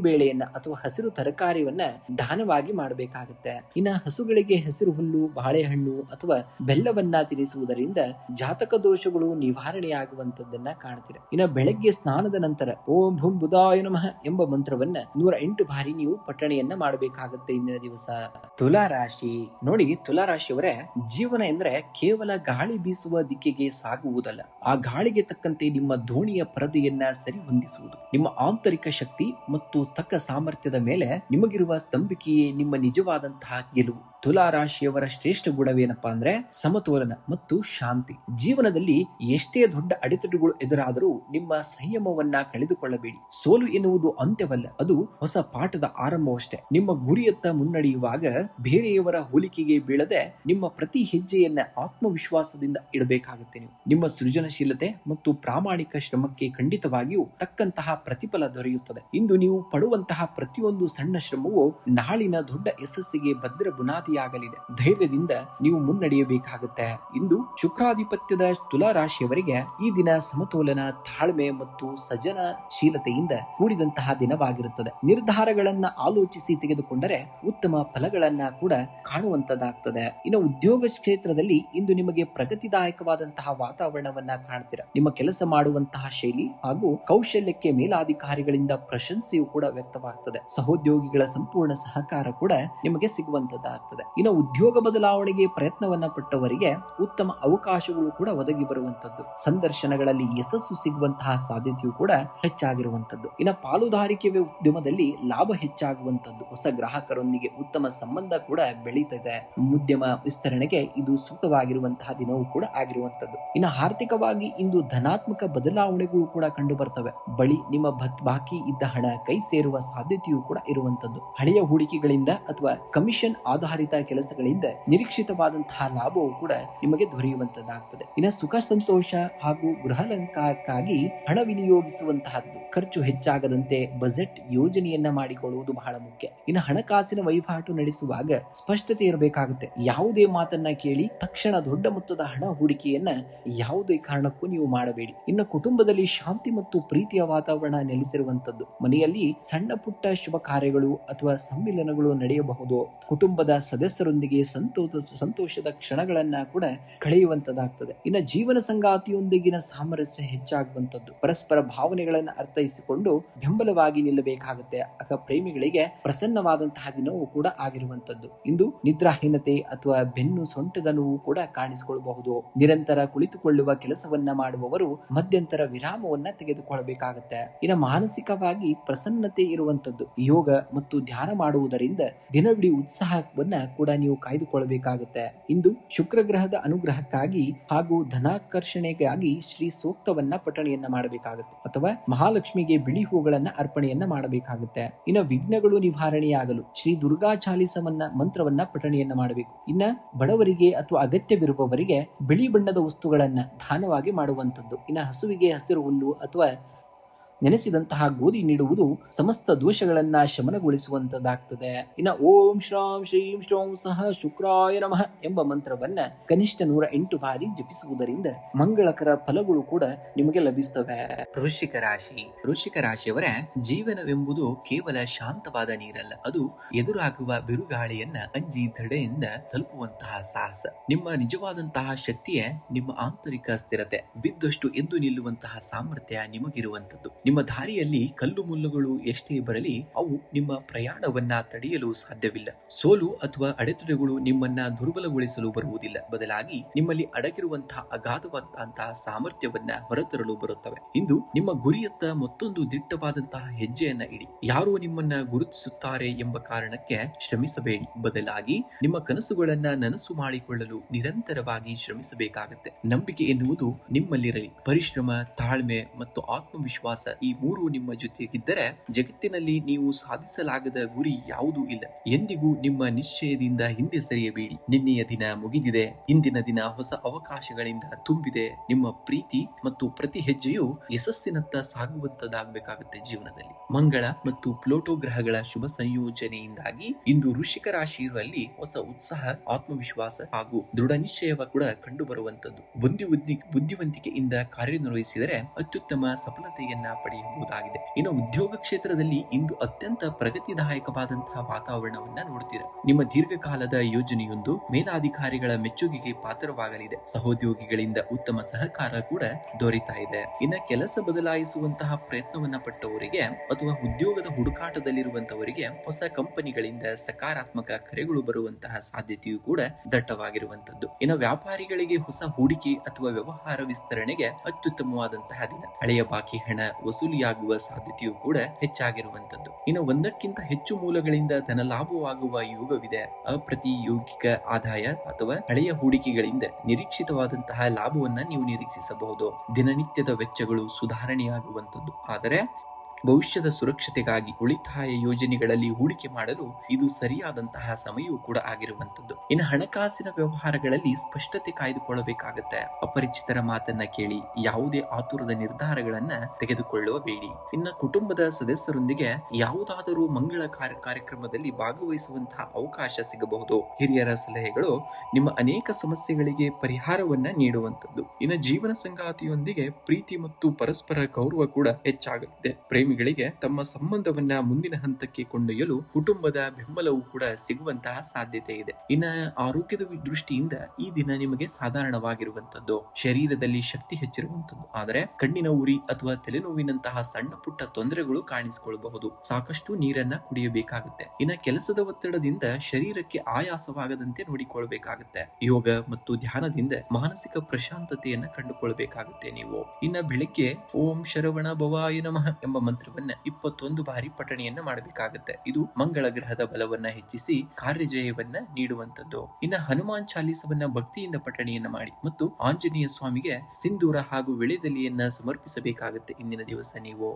ಬೇಳೆಯನ್ನ ಅಥವಾ ಹಸಿರು ತರಕಾರಿಯನ್ನ ದಾನವಾಗಿ ಮಾಡಬೇಕಾಗುತ್ತೆ. ಇನ್ನ ಹಸುಗಳಿಗೆ ಹಸಿರು ಹುಲ್ಲು, ಬಾಳೆಹಣ್ಣು ಅಥವಾ ಬೆಲ್ಲವನ್ನ ತಿನ್ನಿಸುವುದರಿಂದ ಜಾತಕ ದೋಷಗಳು ನಿವಾರಣೆಯಾಗುವಂತದ್ದನ್ನ ಕಾಣ್ತೀರ. ಇನ್ನ ಬೆಳಗ್ಗೆ ಸ್ನಾನದ ನಂತರ ಓಂ ಭೂಂ ಬುಧಾಯ ನಮಃ ಎಂಬ ಮಂತ್ರವನ್ನ 108 ಬಾರಿ ನೀವು ಪಠಣೆಯನ್ನ ಮಾಡಬೇಕಾಗುತ್ತೆ ಇಂದಿನ ದಿವಸ. ತುಲಾ ರಾಶಿ ನೋಡಿ, ತುಲಾ ರಾಶಿಯವರೇ, ಜೀವನ ಎಂದ್ರೆ ಕೇವಲ ಗಾಳಿ ಬೀಸುವ ದಿಕ್ಕಿಗೆ ಸಾಗುವುದಲ್ಲ, ಆ ಗಾಳಿಗೆ ತಕ್ಕಂತೆ ನಿಮ್ಮ ದೋಣಿಯ ಪರದೆಯನ್ನ ಸರಿ ಹೊಂದಿಸುವುದು. ನಿಮ್ಮ ಆಂತರಿಕ ಶಕ್ತಿ ಮತ್ತು ತಕ್ಕ ಸಾಮರ್ಥ್ಯದ ಮೇಲೆ ನಿಮಗಿರುವ ಸ್ತಂಭಿಕೆಯೇ ನಿಮ್ಮ ನಿಜವಾದಂತಹ ಗೆಲುವು. ತುಲಾ ರಾಶಿಯವರ ಶ್ರೇಷ್ಠ ಗುಣವೇನಪ್ಪಾ ಅಂದ್ರೆ ಸಮತೋಲನ ಮತ್ತು ಶಾಂತಿ. ಜೀವನದಲ್ಲಿ ಎಷ್ಟೇ ದೊಡ್ಡ ಅಡೆತಡೆಗಳು ಎದುರಾದರೂ ನಿಮ್ಮ ಸಂಯಮವನ್ನ ಕಳೆದುಕೊಳ್ಳಬೇಡಿ. ಸೋಲು ಎನ್ನುವುದು ಅಂತ್ಯವಲ್ಲ, ಅದು ಹೊಸ ಪಾಠದ ಆರಂಭವಷ್ಟೇ. ನಿಮ್ಮ ಗುರಿಯತ್ತ ಮುನ್ನಡೆಯುವಾಗ ಬೇರೆಯವರ ಹೋಲಿಕೆಗೆ ಬೀಳದೆ ನಿಮ್ಮ ಪ್ರತಿ ಹೆಜ್ಜೆಯನ್ನ ಆತ್ಮವಿಶ್ವಾಸದಿಂದ ಇಡಬೇಕಾಗುತ್ತೆ. ನಿಮ್ಮ ಸೃಜನಶೀಲತೆ ಮತ್ತು ಪ್ರಾಮಾಣಿಕ ಶ್ರಮಕ್ಕೆ ಖಂಡಿತವಾಗಿಯೂ ತಕ್ಕಂತಹ ಪ್ರತಿಫಲ ದೊರೆಯುತ್ತದೆ. ಇಂದು ನೀವು ಪಡುವಂತಹ ಪ್ರತಿಯೊಂದು ಸಣ್ಣ ಶ್ರಮವು ನಾಳಿನ ದೊಡ್ಡ ಯಶಸ್ಸಿಗೆ ಭದ್ರ ಬುನಾದಿಯಾಗಲಿದೆ. ಧೈರ್ಯದಿಂದ ನೀವು ಮುನ್ನಡೆಯಬೇಕಾಗುತ್ತೆ. ಇಂದು ಶುಕ್ರಾಧಿಪತ್ಯದ ತುಲಾ ರಾಶಿಯವರಿಗೆ ಈ ದಿನ ಸಮತೋಲನ, ತಾಳ್ಮೆ ಮತ್ತು ಸೃಜನಶೀಲತೆಯಿಂದ ಕೂಡಿದಂತಹ ದಿನವಾಗಿರುತ್ತದೆ. ನಿರ್ಧಾರಗಳನ್ನ ಆಲೋಚಿಸಿ ತೆಗೆದುಕೊಂಡರೆ ಉತ್ತಮ ಫಲಗಳನ್ನ ಕೂಡ ಕಾಣುವಂತದ್ದಾಗ್ತದೆ. ಇನ್ನು ಉದ್ಯೋಗ ಕ್ಷೇತ್ರದಲ್ಲಿ ಇಂದು ನಿಮಗೆ ಪ್ರಗತಿದಾಯಕವಾದಂತಹ ವಾತಾವರಣವನ್ನ ಕಾಣ್ತೀರಾ. ನಿಮ್ಮ ಕೆಲಸ ಮಾಡುವಂತಹ ಶೈಲಿ ಹಾಗೂ ಕೌಶಲ್ಯಕ್ಕೆ ಮೇಲಾಧಿಕಾರಿಗಳಿಂದ ಪ್ರಶಂಸೆಯೂ ಕೂಡ ವ್ಯಕ್ತವಾಗ್ತದೆ. ಸಹೋದ್ಯೋಗಿಗಳ ಸಂಪೂರ್ಣ ಸಹಕಾರ ಕೂಡ ನಿಮಗೆ ಸಿಗುವಂತದ್ದಾಗ್ತದೆ. ಇನ್ನು ಉದ್ಯೋಗ ಬದಲಾವಣೆಗೆ ಪ್ರಯತ್ನವನ್ನ ಪಟ್ಟವರಿಗೆ ಉತ್ತಮ ಅವಕಾಶಗಳು ಕೂಡ ಒದಗಿ ಬರುವಂತದ್ದು. ಸಂದರ್ಶನಗಳಲ್ಲಿ ಯಶಸ್ಸು ಸಿಗುವಂತಹ ಸಾಧ್ಯತೆಯೂ ಕೂಡ ಹೆಚ್ಚಾಗಿರುವಂತದ್ದು. ಇನ್ನು ಪಾಲುದಾರಿಕೆ ಉದ್ಯಮದಲ್ಲಿ ಲಾಭ ಹೆಚ್ಚಾಗುವಂತದ್ದು. ಹೊಸ ಗ್ರಾಹಕರೊಂದಿಗೆ ಉತ್ತಮ ಸಂಬಂಧ ಕೂಡ ಬೆಳೀತದೆ. ಉದ್ಯಮ ವಿಸ್ತರಣೆಗೆ ಇದು ಸೂಕ್ತವಾಗಿರುವಂತಹ ದಿನವೂ ಕೂಡ ಆಗಿರುವಂತದ್ದು. ಇನ್ನು ಆರ್ಥಿಕವಾಗಿ ಇಂದು ಧನಾತ್ಮಕ ಬದಲಾವಣೆಗಳು ಕೂಡ ಕಂಡು ಬರ್ತವೆ. ನಿಮ್ಮ ಬಾಕಿ ಇದ್ದ ಹಣ ಕೈ ಸೇರುವ ಸಾಧ್ಯತೆಯೂ ಕೂಡ ಇರುವಂತದ್ದು. ಹಳೆಯ ಹೂಡಿಕೆಗಳಿಂದ ಅಥವಾ ಕಮಿಷನ್ ಆಧಾರಿತ ಕೆಲಸಗಳಿಂದ ನಿರೀಕ್ಷಿತವಾದಂತಹ ಲಾಭವೂ ಕೂಡ ನಿಮಗೆ ದೊರೆಯುವಂತದ್ದಾಗ್ತದೆ. ಇನ್ನು ಸುಖ ಸಂತೋಷ ಹಾಗೂ ಗೃಹಾಲಂಕಾರಕ್ಕಾಗಿ ಹಣ ವಿನಿಯೋಗಿಸುವಂತಹದ್ದು. ಖರ್ಚು ಹೆಚ್ಚಾಗದಂತೆ ಬಜೆಟ್ ಯೋಜನೆಯನ್ನ ಮಾಡಿಕೊಳ್ಳುವುದು ಬಹಳ ಮುಖ್ಯ. ಇನ್ನು ಹಣಕಾಸಿನ ವಹಿವಾಟು ನಡೆಸುವಾಗ ಸ್ಪಷ್ಟತೆ ಇರಬೇಕಾಗುತ್ತೆ. ಯಾವುದೇ ಮಾತನ್ನ ಕೇಳಿ ತಕ್ಷಣ ದೊಡ್ಡ ಮೊತ್ತದ ಹಣ ಹೂಡಿಕೆಯನ್ನ ಯಾವುದೇ ಕಾರಣಕ್ಕೂ ನೀವು ಮಾಡಬೇಡಿ. ಇನ್ನು ಕುಟುಂಬದಲ್ಲಿ ಶಾಂತಿ ಮತ್ತು ಪ್ರೀತಿಯ ವಾತಾವರಣ ನೆಲೆಸಿರುವಂತದ್ದು. ಮನೆಯಲ್ಲಿ ಸಣ್ಣ ಪುಟ್ಟ ಶುಭ ಕಾರ್ಯಗಳು ಅಥವಾ ಸಮ್ಮಿಲನಗಳು ನಡೆಯಬಹುದು. ಕುಟುಂಬದ ಸದಸ್ಯರೊಂದಿಗೆ ಸಂತೋಷದ ಕ್ಷಣಗಳನ್ನ ಕೂಡ ಕಳೆಯುವಂತದ್ದಾಗ್ತದೆ. ಇನ್ನು ಜೀವನ ಸಂಗಾತಿಯೊಂದಿಗಿನ ಸಾಮರಸ್ಯ ಹೆಚ್ಚಾಗುವಂತದ್ದು. ಪರಸ್ಪರ ಭಾವನೆಗಳನ್ನ ಅರ್ಥೈಸಿಕೊಂಡು ಬೆಂಬಲವಾಗಿ ನಿಲ್ಲಬೇಕಾಗುತ್ತೆ. ಪ್ರೇಮಿಗಳಿಗೆ ಪ್ರಸನ್ನವಾದಂತಹ ದಿನವೂ ಕೂಡ ಆಗಿರುವಂತದ್ದು. ಇಂದು ನಿದ್ರಾಹೀನತೆ ಅಥವಾ ಬೆನ್ನು ಸೊಂಟದ ನೋವು ಕೂಡ ಕಾಣಿಸಿಕೊಳ್ಳಬಹುದು. ನಿರಂತರ ಕುಳಿತುಕೊಳ್ಳುವ ಕೆಲಸವನ್ನ ಮಾಡುವವರು ಮಧ್ಯಂತರ ವಿರಾಮವನ್ನ ತೆಗೆದುಕೊಳ್ಳಬೇಕಾಗುತ್ತೆ. ಇನ್ನು ಮಾನಸಿಕವಾಗಿ ಪ್ರಸನ್ನತೆ ಇರುವಂತದ್ದು. ಯೋಗ ಮತ್ತು ಧ್ಯಾನ ಮಾಡುವುದರಿಂದ ದಿನವಿಡೀ ಉತ್ಸಾಹವನ್ನ ಕೂಡ ನೀವು ಕಾಯ್ದುಕೊಳ್ಳಬೇಕಾಗುತ್ತೆ. ಇಂದು ಶುಕ್ರ ಗ್ರಹದ ಅನುಗ್ರಹಕ್ಕಾಗಿ ಹಾಗೂ ಧನಾಕರ್ಷಣೆಗಾಗಿ ಶ್ರೀ ಸೂಕ್ತವನ್ನ ಪಠಣೆಯನ್ನ ಮಾಡಬೇಕಾಗುತ್ತೆ ಅಥವಾ ಮಹಾಲಕ್ಷ್ಮಿಗೆ ಬಿಳಿ ಹೂಗಳನ್ನ ಅರ್ಪಣೆಯನ್ನ ಮಾಡಬೇಕಾಗುತ್ತೆ. ಇನ್ನು ವಿಘ್ನಗಳು ನಿವಾರಣೆಯಾಗಲು ಶ್ರೀ ದುರ್ಗಾ ಚಾಲಿಸವನ್ನ ಮಂತ್ರವನ್ನ ಪಠಣೆಯನ್ನ ಮಾಡಬೇಕು. ಇನ್ನ ಬಡವರಿಗೆ ಅಥವಾ ಅಗತ್ಯವಿರುವವರಿಗೆ ಬಿಳಿ ಬಣ್ಣದ ವಸ್ತುಗಳನ್ನ ದಾನವಾಗಿ ಮಾಡುವಂತದ್ದು. ಇನ್ನು ಹಸುವಿಗೆ ಹಸಿರು ಹುಲ್ಲು ಅಥವಾ ನೆನೆಸಿದಂತಹ ಗೋಧಿ ನೀಡುವುದು ಸಮಸ್ತ ದೋಷಗಳನ್ನ ಶಮನಗೊಳಿಸುವಂತದ್ದಾಗ್ತದೆ. ಇನ್ನ ಓಂ ಶ್ರಾಂ ಶ್ರೀಂ ಶ್ರೌಂ ಸಹ ಶುಕ್ರಾಯ ನಮಃ ಎಂಬ ಮಂತ್ರವನ್ನ ಕನಿಷ್ಠ 108 ಬಾರಿ ಜಪಿಸುವುದರಿಂದ ಮಂಗಳಕರ ಫಲಗಳು ಕೂಡ ನಿಮಗೆ ಲಭಿಸ್ತವೆ. ವೃಶ್ಚಿಕ ರಾಶಿ. ವೃಶ್ಚಿಕ ರಾಶಿಯವರ ಜೀವನವೆಂಬುದು ಕೇವಲ ಶಾಂತವಾದ ನೀರಲ್ಲ, ಅದು ಎದುರಾಗುವ ಬಿರುಗಾಳಿಯನ್ನ ಅಂಜಿ ದಡೆಯಿಂದ ತಲುಪುವಂತಹ ಸಾಹಸ. ನಿಮ್ಮ ನಿಜವಾದಂತಹ ಶಕ್ತಿಯೇ ನಿಮ್ಮ ಆಂತರಿಕ ಸ್ಥಿರತೆ. ಬಿದ್ದಷ್ಟು ಎದ್ದು ನಿಲ್ಲುವಂತಹ ಸಾಮರ್ಥ್ಯ ನಿಮಗಿರುವಂತದ್ದು. ನಿಮ್ಮ ದಾರಿಯಲ್ಲಿ ಕಲ್ಲು ಮುಳ್ಳುಗಳು ಎಷ್ಟೇ ಬರಲಿ ಅವು ನಿಮ್ಮ ಪ್ರಯಾಣವನ್ನ ತಡೆಯಲು ಸಾಧ್ಯವಿಲ್ಲ. ಸೋಲು ಅಥವಾ ಅಡೆತಡೆಗಳು ನಿಮ್ಮನ್ನ ದುರ್ಬಲಗೊಳಿಸಲು ಬರುವುದಿಲ್ಲ, ಬದಲಾಗಿ ನಿಮ್ಮಲ್ಲಿ ಅಡಗಿರುವಂತಹ ಅಗಾಧವಾದಂತಹ ಸಾಮರ್ಥ್ಯವನ್ನ ಹೊರತರಲು ಬರುತ್ತವೆ. ಇಂದು ನಿಮ್ಮ ಗುರಿಯತ್ತ ಮತ್ತೊಂದು ದಿಟ್ಟವಾದಂತಹ ಹೆಜ್ಜೆಯನ್ನ ಇಡಿ. ಯಾರು ನಿಮ್ಮನ್ನ ಗುರುತಿಸುತ್ತಾರೆ ಎಂಬ ಕಾರಣಕ್ಕೆ ಶ್ರಮಿಸಬೇಡಿ, ಬದಲಾಗಿ ನಿಮ್ಮ ಕನಸುಗಳನ್ನ ನನಸು ಮಾಡಿಕೊಳ್ಳಲು ನಿರಂತರವಾಗಿ ಶ್ರಮಿಸಬೇಕಾಗುತ್ತೆ. ನಂಬಿಕೆ ಎನ್ನುವುದು ನಿಮ್ಮಲ್ಲಿರಲಿ. ಪರಿಶ್ರಮ, ತಾಳ್ಮೆ ಮತ್ತು ಆತ್ಮವಿಶ್ವಾಸ ಈ ಮೂರು ನಿಮ್ಮ ಜೊತೆಗಿದ್ದರೆ ಜಗತ್ತಿನಲ್ಲಿ ನೀವು ಸಾಧಿಸಲಾಗದ ಗುರಿ ಯಾವುದೂ ಇಲ್ಲ. ಎಂದಿಗೂ ನಿಮ್ಮ ನಿಶ್ಚಯದಿಂದ ಹಿಂದೆ ಸರಿಯಬೇಡಿ. ನಿನ್ನೆಯ ದಿನ ಮುಗಿದಿದೆ, ಇಂದಿನ ದಿನ ಹೊಸ ಅವಕಾಶಗಳಿಂದ ತುಂಬಿದೆ. ನಿಮ್ಮ ಪ್ರೀತಿ ಮತ್ತು ಪ್ರತಿ ಹೆಜ್ಜೆಯು ಯಶಸ್ಸಿನತ್ತ ಸಾಗುವಂತದ್ದಾಗಬೇಕಾಗುತ್ತೆ. ಜೀವನದಲ್ಲಿ ಮಂಗಳ ಮತ್ತು ಪ್ಲೂಟೋ ಗ್ರಹಗಳ ಶುಭ ಸಂಯೋಜನೆಯಿಂದಾಗಿ ಇಂದು ವೃಶ್ಚಿಕ ರಾಶಿಯಲ್ಲಿ ಹೊಸ ಉತ್ಸಾಹ, ಆತ್ಮವಿಶ್ವಾಸ ಹಾಗೂ ದೃಢ ನಿಶ್ಚಯವ ಕೂಡ ಕಂಡು ಬರುವಂತದ್ದು. ಬುದ್ಧಿವಂತಿಕೆಯಿಂದ ಕಾರ್ಯನಿರ್ವಹಿಸಿದರೆ ಅತ್ಯುತ್ತಮ ಸಫಲತೆಯನ್ನ ಪಡೆಯಬಹುದಾಗಿದೆ. ಇನ್ನು ಉದ್ಯೋಗ ಕ್ಷೇತ್ರದಲ್ಲಿ ಇಂದು ಅತ್ಯಂತ ಪ್ರಗತಿದಾಯಕವಾದಂತಹ ವಾತಾವರಣವನ್ನ ನೋಡುತ್ತೀರಾ. ನಿಮ್ಮ ದೀರ್ಘಕಾಲದ ಯೋಜನೆಯೊಂದು ಮೇಲಾಧಿಕಾರಿಗಳ ಮೆಚ್ಚುಗೆಗೆ ಪಾತ್ರವಾಗಲಿದೆ. ಸಹೋದ್ಯೋಗಿಗಳಿಂದ ಉತ್ತಮ ಸಹಕಾರ ಕೂಡ ದೊರೆತಾ ಇದೆ. ಇನ್ನು ಕೆಲಸ ಬದಲಾಯಿಸುವಂತಹ ಪ್ರಯತ್ನವನ್ನ ಪಟ್ಟವರಿಗೆ ಅಥವಾ ಉದ್ಯೋಗದ ಹುಡುಕಾಟದಲ್ಲಿರುವಂತವರಿಗೆ ಹೊಸ ಕಂಪನಿಗಳಿಂದ ಸಕಾರಾತ್ಮಕ ಕರೆಗಳು ಬರುವಂತಹ ಸಾಧ್ಯತೆಯು ಕೂಡ ದಟ್ಟವಾಗಿರುವಂತದ್ದು. ಇನ್ನು ವ್ಯಾಪಾರಿಗಳಿಗೆ ಹೊಸ ಹೂಡಿಕೆ ಅಥವಾ ವ್ಯವಹಾರ ವಿಸ್ತರಣೆಗೆ ಅತ್ಯುತ್ತಮವಾದಂತಹ ದಿನ. ಹಳೆಯ ಬಾಕಿ ಹಣ ವಸೂಲಿಯಾಗುವ ಸಾಧ್ಯತೆಯು ಕೂಡ ಹೆಚ್ಚಾಗಿರುವಂತದ್ದು. ಇನ್ನು ಒಂದಕ್ಕಿಂತ ಹೆಚ್ಚು ಮೂಲಗಳಿಂದ ಧನ ಲಾಭವಾಗುವ ಯೋಗವಿದೆ. ಅಪ್ರತಿಯೋಗಿಕ ಆದಾಯ ಅಥವಾ ಹಳೆಯ ಹೂಡಿಕೆಗಳಿಂದ ನಿರೀಕ್ಷಿತವಾದಂತಹ ಲಾಭವನ್ನ ನೀವು ನಿರೀಕ್ಷಿಸಬಹುದು. ದಿನನಿತ್ಯದ ವೆಚ್ಚಗಳು ಸುಧಾರಣೆಯಾಗುವಂತದ್ದು. ಆದರೆ ಭವಿಷ್ಯದ ಸುರಕ್ಷತೆಗಾಗಿ ಉಳಿತಾಯ ಯೋಜನೆಗಳಲ್ಲಿ ಹೂಡಿಕೆ ಮಾಡಲು ಇದು ಸರಿಯಾದಂತಹ ಸಮಯವೂ ಕೂಡ ಆಗಿರುವಂತದ್ದು. ಇನ್ನು ಹಣಕಾಸಿನ ವ್ಯವಹಾರಗಳಲ್ಲಿ ಸ್ಪಷ್ಟತೆ ಕಾಯ್ದುಕೊಳ್ಳಬೇಕಾಗತ್ತೆ. ಅಪರಿಚಿತರ ಮಾತನ್ನ ಕೇಳಿ ಯಾವುದೇ ಆತುರದ ನಿರ್ಧಾರಗಳನ್ನ ತೆಗೆದುಕೊಳ್ಳಬೇಡಿ. ಇನ್ನು ಕುಟುಂಬದ ಸದಸ್ಯರೊಂದಿಗೆ ಯಾವುದಾದರೂ ಮಂಗಳ ಕಾರ್ಯಕ್ರಮದಲ್ಲಿ ಭಾಗವಹಿಸುವಂತಹ ಅವಕಾಶ ಸಿಗಬಹುದು. ಹಿರಿಯರ ಸಲಹೆಗಳು ನಿಮ್ಮ ಅನೇಕ ಸಮಸ್ಯೆಗಳಿಗೆ ಪರಿಹಾರವನ್ನ ನೀಡುವಂತದ್ದು. ಇನ್ನು ಜೀವನ ಸಂಗಾತಿಯೊಂದಿಗೆ ಪ್ರೀತಿ ಮತ್ತು ಪರಸ್ಪರ ಗೌರವ ಕೂಡ ಹೆಚ್ಚಾಗಲಿದೆ. ಪ್ರೇಮಿಗಳಿಗೆ ತಮ್ಮ ಸಂಬಂಧವನ್ನ ಮುಂದಿನ ಹಂತಕ್ಕೆ ಕೊಂಡೊಯ್ಯಲು ಕುಟುಂಬದ ಬೆಂಬಲವೂ ಕೂಡ ಸಿಗುವಂತಹ ಸಾಧ್ಯತೆ ಇದೆ. ಇನ್ನ ಆರೋಗ್ಯದ ದೃಷ್ಟಿಯಿಂದ ಈ ದಿನ ನಿಮಗೆ ಸಾಧಾರಣವಾಗಿರುವಂತದ್ದು. ಶರೀರದಲ್ಲಿ ಶಕ್ತಿ ಹೆಚ್ಚಿರುವಂತದ್ದು, ಆದರೆ ಕಣ್ಣಿನ ಉರಿ ಅಥವಾ ತಲೆನೋವಿನಂತಹ ಸಣ್ಣ ಪುಟ್ಟ ತೊಂದರೆಗಳು ಕಾಣಿಸಿಕೊಳ್ಳಬಹುದು. ಸಾಕಷ್ಟು ನೀರನ್ನ ಕುಡಿಯಬೇಕಾಗುತ್ತೆ. ಇನ್ನ ಕೆಲಸದ ಒತ್ತಡದಿಂದ ಶರೀರಕ್ಕೆ ಆಯಾಸವಾಗದಂತೆ ನೋಡಿಕೊಳ್ಳಬೇಕಾಗುತ್ತೆ. ಯೋಗ ಮತ್ತು ಧ್ಯಾನದಿಂದ ಮಾನಸಿಕ ಪ್ರಶಾಂತತೆಯನ್ನ ಕಂಡುಕೊಳ್ಳಬೇಕಾಗುತ್ತೆ ನೀವು. ಇನ್ನ ಬೆಳಿಗ್ಗೆ ಓಂ ಶರವಣ ಭವಾಯ ನಮಃ ಎಂಬ ಮಂತ್ರವನ್ನ 21 ಬಾರಿ ಪಠಣೆಯನ್ನ ಮಾಡಬೇಕಾಗುತ್ತೆ. ಇದು ಮಂಗಳ ಗ್ರಹದ ಬಲವನ್ನ ಹೆಚ್ಚಿಸಿ ಕಾರ್ಯಜಯವನ್ನ ನೀಡುವಂತದ್ದು. ಇನ್ನ ಹನುಮಾನ್ ಚಾಲೀಸವನ್ನ ಭಕ್ತಿಯಿಂದ ಪಠಣೆಯನ್ನ ಮಾಡಿ ಮತ್ತು ಆಂಜನೇಯ ಸ್ವಾಮಿಗೆ ಸಿಂಧೂರ ಹಾಗೂ ವಿಳೆದೆಲೆಯನ್ನ ಸಮರ್ಪಿಸಬೇಕಾಗುತ್ತೆ ಇಂದಿನ ದಿವಸ ನೀವು.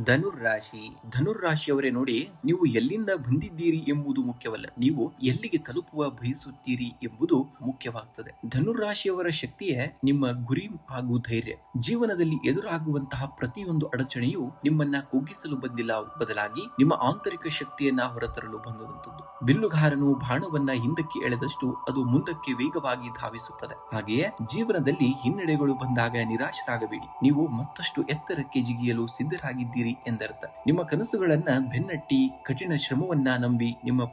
ಧನುರ್ರಾಶಿ. ಧನುರ್ರಾಶಿಯವರೇ ನೋಡಿ, ನೀವು ಎಲ್ಲಿಂದ ಬಂದಿದ್ದೀರಿ ಎಂಬುದು ಮುಖ್ಯವಲ್ಲ, ನೀವು ಎಲ್ಲಿಗೆ ತಲುಪುವ ಬಯಸುತ್ತೀರಿ ಎಂಬುದು ಮುಖ್ಯವಾಗ್ತದೆ. ಧನುರ್ರಾಶಿಯವರ ಶಕ್ತಿಯೇ ನಿಮ್ಮ ಗುರಿ ಹಾಗೂ ಧೈರ್ಯ. ಜೀವನದಲ್ಲಿ ಎದುರಾಗುವಂತಹ ಪ್ರತಿಯೊಂದು ಅಡಚಣೆಯು ನಿಮ್ಮನ್ನ ಕುಗ್ಗಿಸಲು ಬಂದಿಲ್ಲ, ಬದಲಾಗಿ ನಿಮ್ಮ ಆಂತರಿಕ ಶಕ್ತಿಯನ್ನ ಹೊರತರಲು ಬಂದುವಂತದ್ದು. ಬಿಲ್ಲುಗಾರನು ಬಾಣವನ್ನ ಹಿಂದಕ್ಕೆ ಎಳೆದಷ್ಟು ಅದು ಮುಂದಕ್ಕೆ ವೇಗವಾಗಿ ಧಾವಿಸುತ್ತದೆ. ಹಾಗೆಯೇ ಜೀವನದಲ್ಲಿ ಹಿನ್ನಡೆಗಳು ಬಂದಾಗ ನಿರಾಶರಾಗಬೇಡಿ. ನೀವು ಮತ್ತಷ್ಟು ಎತ್ತರಕ್ಕೆ ಜಿಗಿಯಲು ಸಿದ್ಧರಾಗಿದ್ದೀರಿ ಎಂದರ್ಥ. ನಿಮ್ಮ ಕನಸುಗಳನ್ನ ಬೆನ್ನಟ್ಟಿ ಕಠಿಣ ಶ್ರಮವನ್ನ ನಂಬಿ ನಿಮ್ಮ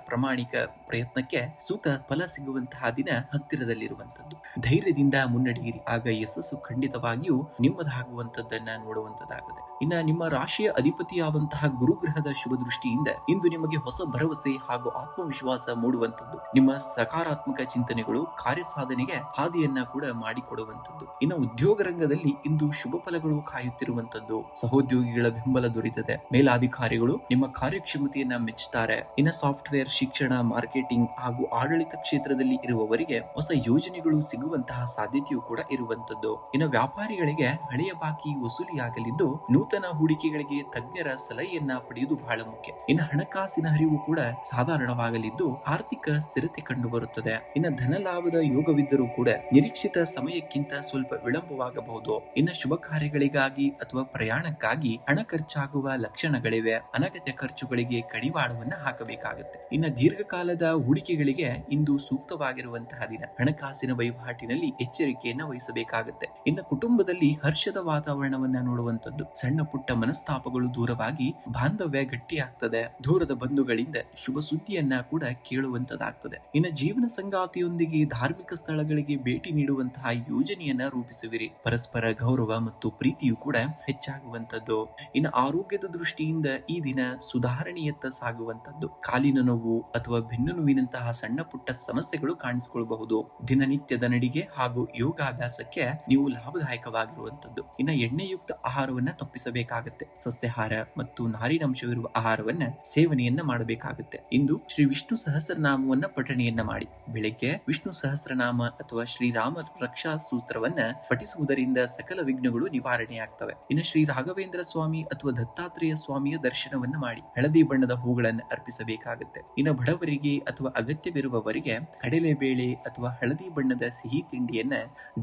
ಪ್ರಾಮಾಣಿಕ ಪ್ರಯತ್ನಕ್ಕೆ ಸೂಕ್ತ ಫಲ ಸಿಗುವಂತಹ ದಿನ ಹತ್ತಿರದಲ್ಲಿರುವಂತದ್ದು. ಧೈರ್ಯದಿಂದ ಮುನ್ನಡೆಯಿರಿ, ಆಗ ಯಶಸ್ಸು ಖಂಡಿತವಾಗಿಯೂ ನಿಮ್ಮದಾಗುವಂತದ್ದನ್ನ ನೋಡುವಂತದ್ದಾಗಿದೆ. ಇನ್ನ ನಿಮ್ಮ ರಾಶಿಯ ಅಧಿಪತಿಯಾದಂತಹ ಗುರುಗ್ರಹದ ಶುಭ ದೃಷ್ಟಿಯಿಂದ ಇಂದು ನಿಮಗೆ ಹೊಸ ಭರವಸೆ ಹಾಗೂ ಆತ್ಮವಿಶ್ವಾಸ ಮೂಡುವಂತದ್ದು. ನಿಮ್ಮ ಸಕಾರಾತ್ಮಕ ಚಿಂತನೆಗಳು ಕಾರ್ಯಸಾಧನೆಗೆ ಹಾದಿಯನ್ನ ಕೂಡ ಮಾಡಿಕೊಡುವಂತದ್ದು. ಇನ್ನು ಉದ್ಯೋಗ ರಂಗದಲ್ಲಿ ಇಂದು ಶುಭ ಫಲಗಳು ಕಾಯುತ್ತಿರುವಂತದ್ದು. ಸಹೋದ್ಯೋಗಿಗಳ ಬೆಂಬಲ ದೊರೆತಿದೆ. ಮೇಲಾಧಿಕಾರಿಗಳು ನಿಮ್ಮ ಕಾರ್ಯಕ್ಷಮತೆಯನ್ನ ಮೆಚ್ಚುತ್ತಾರೆ. ಇನ್ನು ಸಾಫ್ಟ್ವೇರ್, ಶಿಕ್ಷಣ, ಮಾರ್ಕೆಟಿಂಗ್ ಮಾರ್ಕೆಟಿಂಗ್ ಹಾಗೂ ಆಡಳಿತ ಕ್ಷೇತ್ರದಲ್ಲಿ ಇರುವವರಿಗೆ ಹೊಸ ಯೋಜನೆಗಳು ಸಿಗುವಂತಹ ಸಾಧ್ಯತೆಯೂ ಕೂಡ ಇರುವಂತದ್ದು. ಇನ್ನು ವ್ಯಾಪಾರಿಗಳಿಗೆ ಹಳೆಯ ಬಾಕಿ ವಸೂಲಿಯಾಗಲಿದ್ದು ನೂತನ ಹೂಡಿಕೆಗಳಿಗೆ ತಜ್ಞರ ಸಲಹೆಯನ್ನ ಪಡೆಯುವುದು ಬಹಳ ಮುಖ್ಯ. ಇನ್ನು ಹಣಕಾಸಿನ ಹರಿವು ಕೂಡ ಸಾಧಾರಣವಾಗಲಿದ್ದು ಆರ್ಥಿಕ ಸ್ಥಿರತೆ ಕಂಡು ಬರುತ್ತದೆ. ಇನ್ನು ಧನ ಲಾಭದ ಯೋಗವಿದ್ದರೂ ಕೂಡ ನಿರೀಕ್ಷಿತ ಸಮಯಕ್ಕಿಂತ ಸ್ವಲ್ಪ ವಿಳಂಬವಾಗಬಹುದು. ಇನ್ನು ಶುಭ ಕಾರ್ಯಗಳಿಗಾಗಿ ಅಥವಾ ಪ್ರಯಾಣಕ್ಕಾಗಿ ಹಣ ಖರ್ಚಾಗುವ ಲಕ್ಷಣಗಳಿವೆ. ಅನಗತ್ಯ ಖರ್ಚುಗಳಿಗೆ ಕಡಿವಾಣವನ್ನ ಹಾಕಬೇಕಾಗುತ್ತೆ. ಇನ್ನು ದೀರ್ಘಕಾಲದ ಹೂಡಿಕೆಗಳಿಗೆ ಇಂದು ಸೂಕ್ತವಾಗಿರುವಂತಹ ದಿನ. ಹಣಕಾಸಿನ ವಹಿವಾಟಿನಲ್ಲಿ ಎಚ್ಚರಿಕೆಯನ್ನ ವಹಿಸಬೇಕಾಗುತ್ತೆ. ಇನ್ನು ಕುಟುಂಬದಲ್ಲಿ ಹರ್ಷದ ವಾತಾವರಣವನ್ನ ನೋಡುವಂತದ್ದು. ಸಣ್ಣ ಪುಟ್ಟ ಮನಸ್ತಾಪಗಳು ದೂರವಾಗಿ ಬಾಂಧವ್ಯ ಗಟ್ಟಿಯಾಗ್ತದೆ. ದೂರದ ಬಂಧುಗಳಿಂದ ಶುಭ ಸುದ್ದಿಯನ್ನ ಕೂಡ ಕೇಳುವಂತದಾಗ್ತದೆ. ಇನ್ನು ಜೀವನ ಸಂಗಾತಿಯೊಂದಿಗೆ ಧಾರ್ಮಿಕ ಸ್ಥಳಗಳಿಗೆ ಭೇಟಿ ನೀಡುವಂತಹ ಯೋಜನೆಯನ್ನ ರೂಪಿಸುವಿರಿ. ಪರಸ್ಪರ ಗೌರವ ಮತ್ತು ಪ್ರೀತಿಯು ಕೂಡ ಹೆಚ್ಚಾಗುವಂತದ್ದು. ಇನ್ನು ಆರೋಗ್ಯದ ದೃಷ್ಟಿಯಿಂದ ಈ ದಿನ ಸುಧಾರಣೆಯತ್ತ ಸಾಗುವಂತದ್ದು. ಕಾಲಿನ ನೋವು ಅಥವಾ ಬೆನ್ನು ನೋವಿನಂತಹ ಸಣ್ಣ ಪುಟ್ಟ ಸಮಸ್ಯೆಗಳು ಕಾಣಿಸಿಕೊಳ್ಳಬಹುದು. ದಿನನಿತ್ಯದ ನಡಿಗೆ ಹಾಗೂ ಯೋಗಾಭ್ಯಾಸಕ್ಕೆ ನೀವು ಲಾಭದಾಯಕವಾಗಿರುವಂತದ್ದು. ಇನ್ನು ಎಣ್ಣೆಯುಕ್ತ ಆಹಾರವನ್ನ ತಪ್ಪಿಸಬೇಕಾಗುತ್ತೆ. ಸಸ್ಯಾಹಾರ ಮತ್ತು ನಾರಿನಂಶವಿರುವ ಆಹಾರವನ್ನ ಸೇವನೆಯನ್ನ ಮಾಡಬೇಕಾಗುತ್ತೆ. ಇಂದು ಶ್ರೀ ವಿಷ್ಣು ಸಹಸ್ರನಾಮವನ್ನ ಪಠಣೆಯನ್ನ ಮಾಡಿ. ಬೆಳಿಗ್ಗೆ ವಿಷ್ಣು ಸಹಸ್ರನಾಮ ಅಥವಾ ಶ್ರೀರಾಮ ರಕ್ಷಾ ಸೂತ್ರವನ್ನ ಪಠಿಸುವುದರಿಂದ ಸಕಲ ವಿಘ್ನಗಳು ನಿವಾರಣೆಯಾಗ್ತವೆ. ಇನ್ನು ಶ್ರೀ ರಾಘವೇಂದ್ರ ಸ್ವಾಮಿ ಅಥವಾ ದತ್ತಾತ್ರೇಯ ಸ್ವಾಮಿಯ ದರ್ಶನವನ್ನ ಮಾಡಿ ಹಳದಿ ಬಣ್ಣದ ಹೂಗಳನ್ನು ಅರ್ಪಿಸಬೇಕಾಗುತ್ತೆ. ಇನ್ನು ಬಡವರಿಗೆ ಅಥವಾ ಅಗತ್ಯವಿರುವವರಿಗೆ ಕಡಲೆಬೇಳೆ ಅಥವಾ ಹಳದಿ ಬಣ್ಣದ ಸಿಹಿ ತಿಂಡಿಯನ್ನ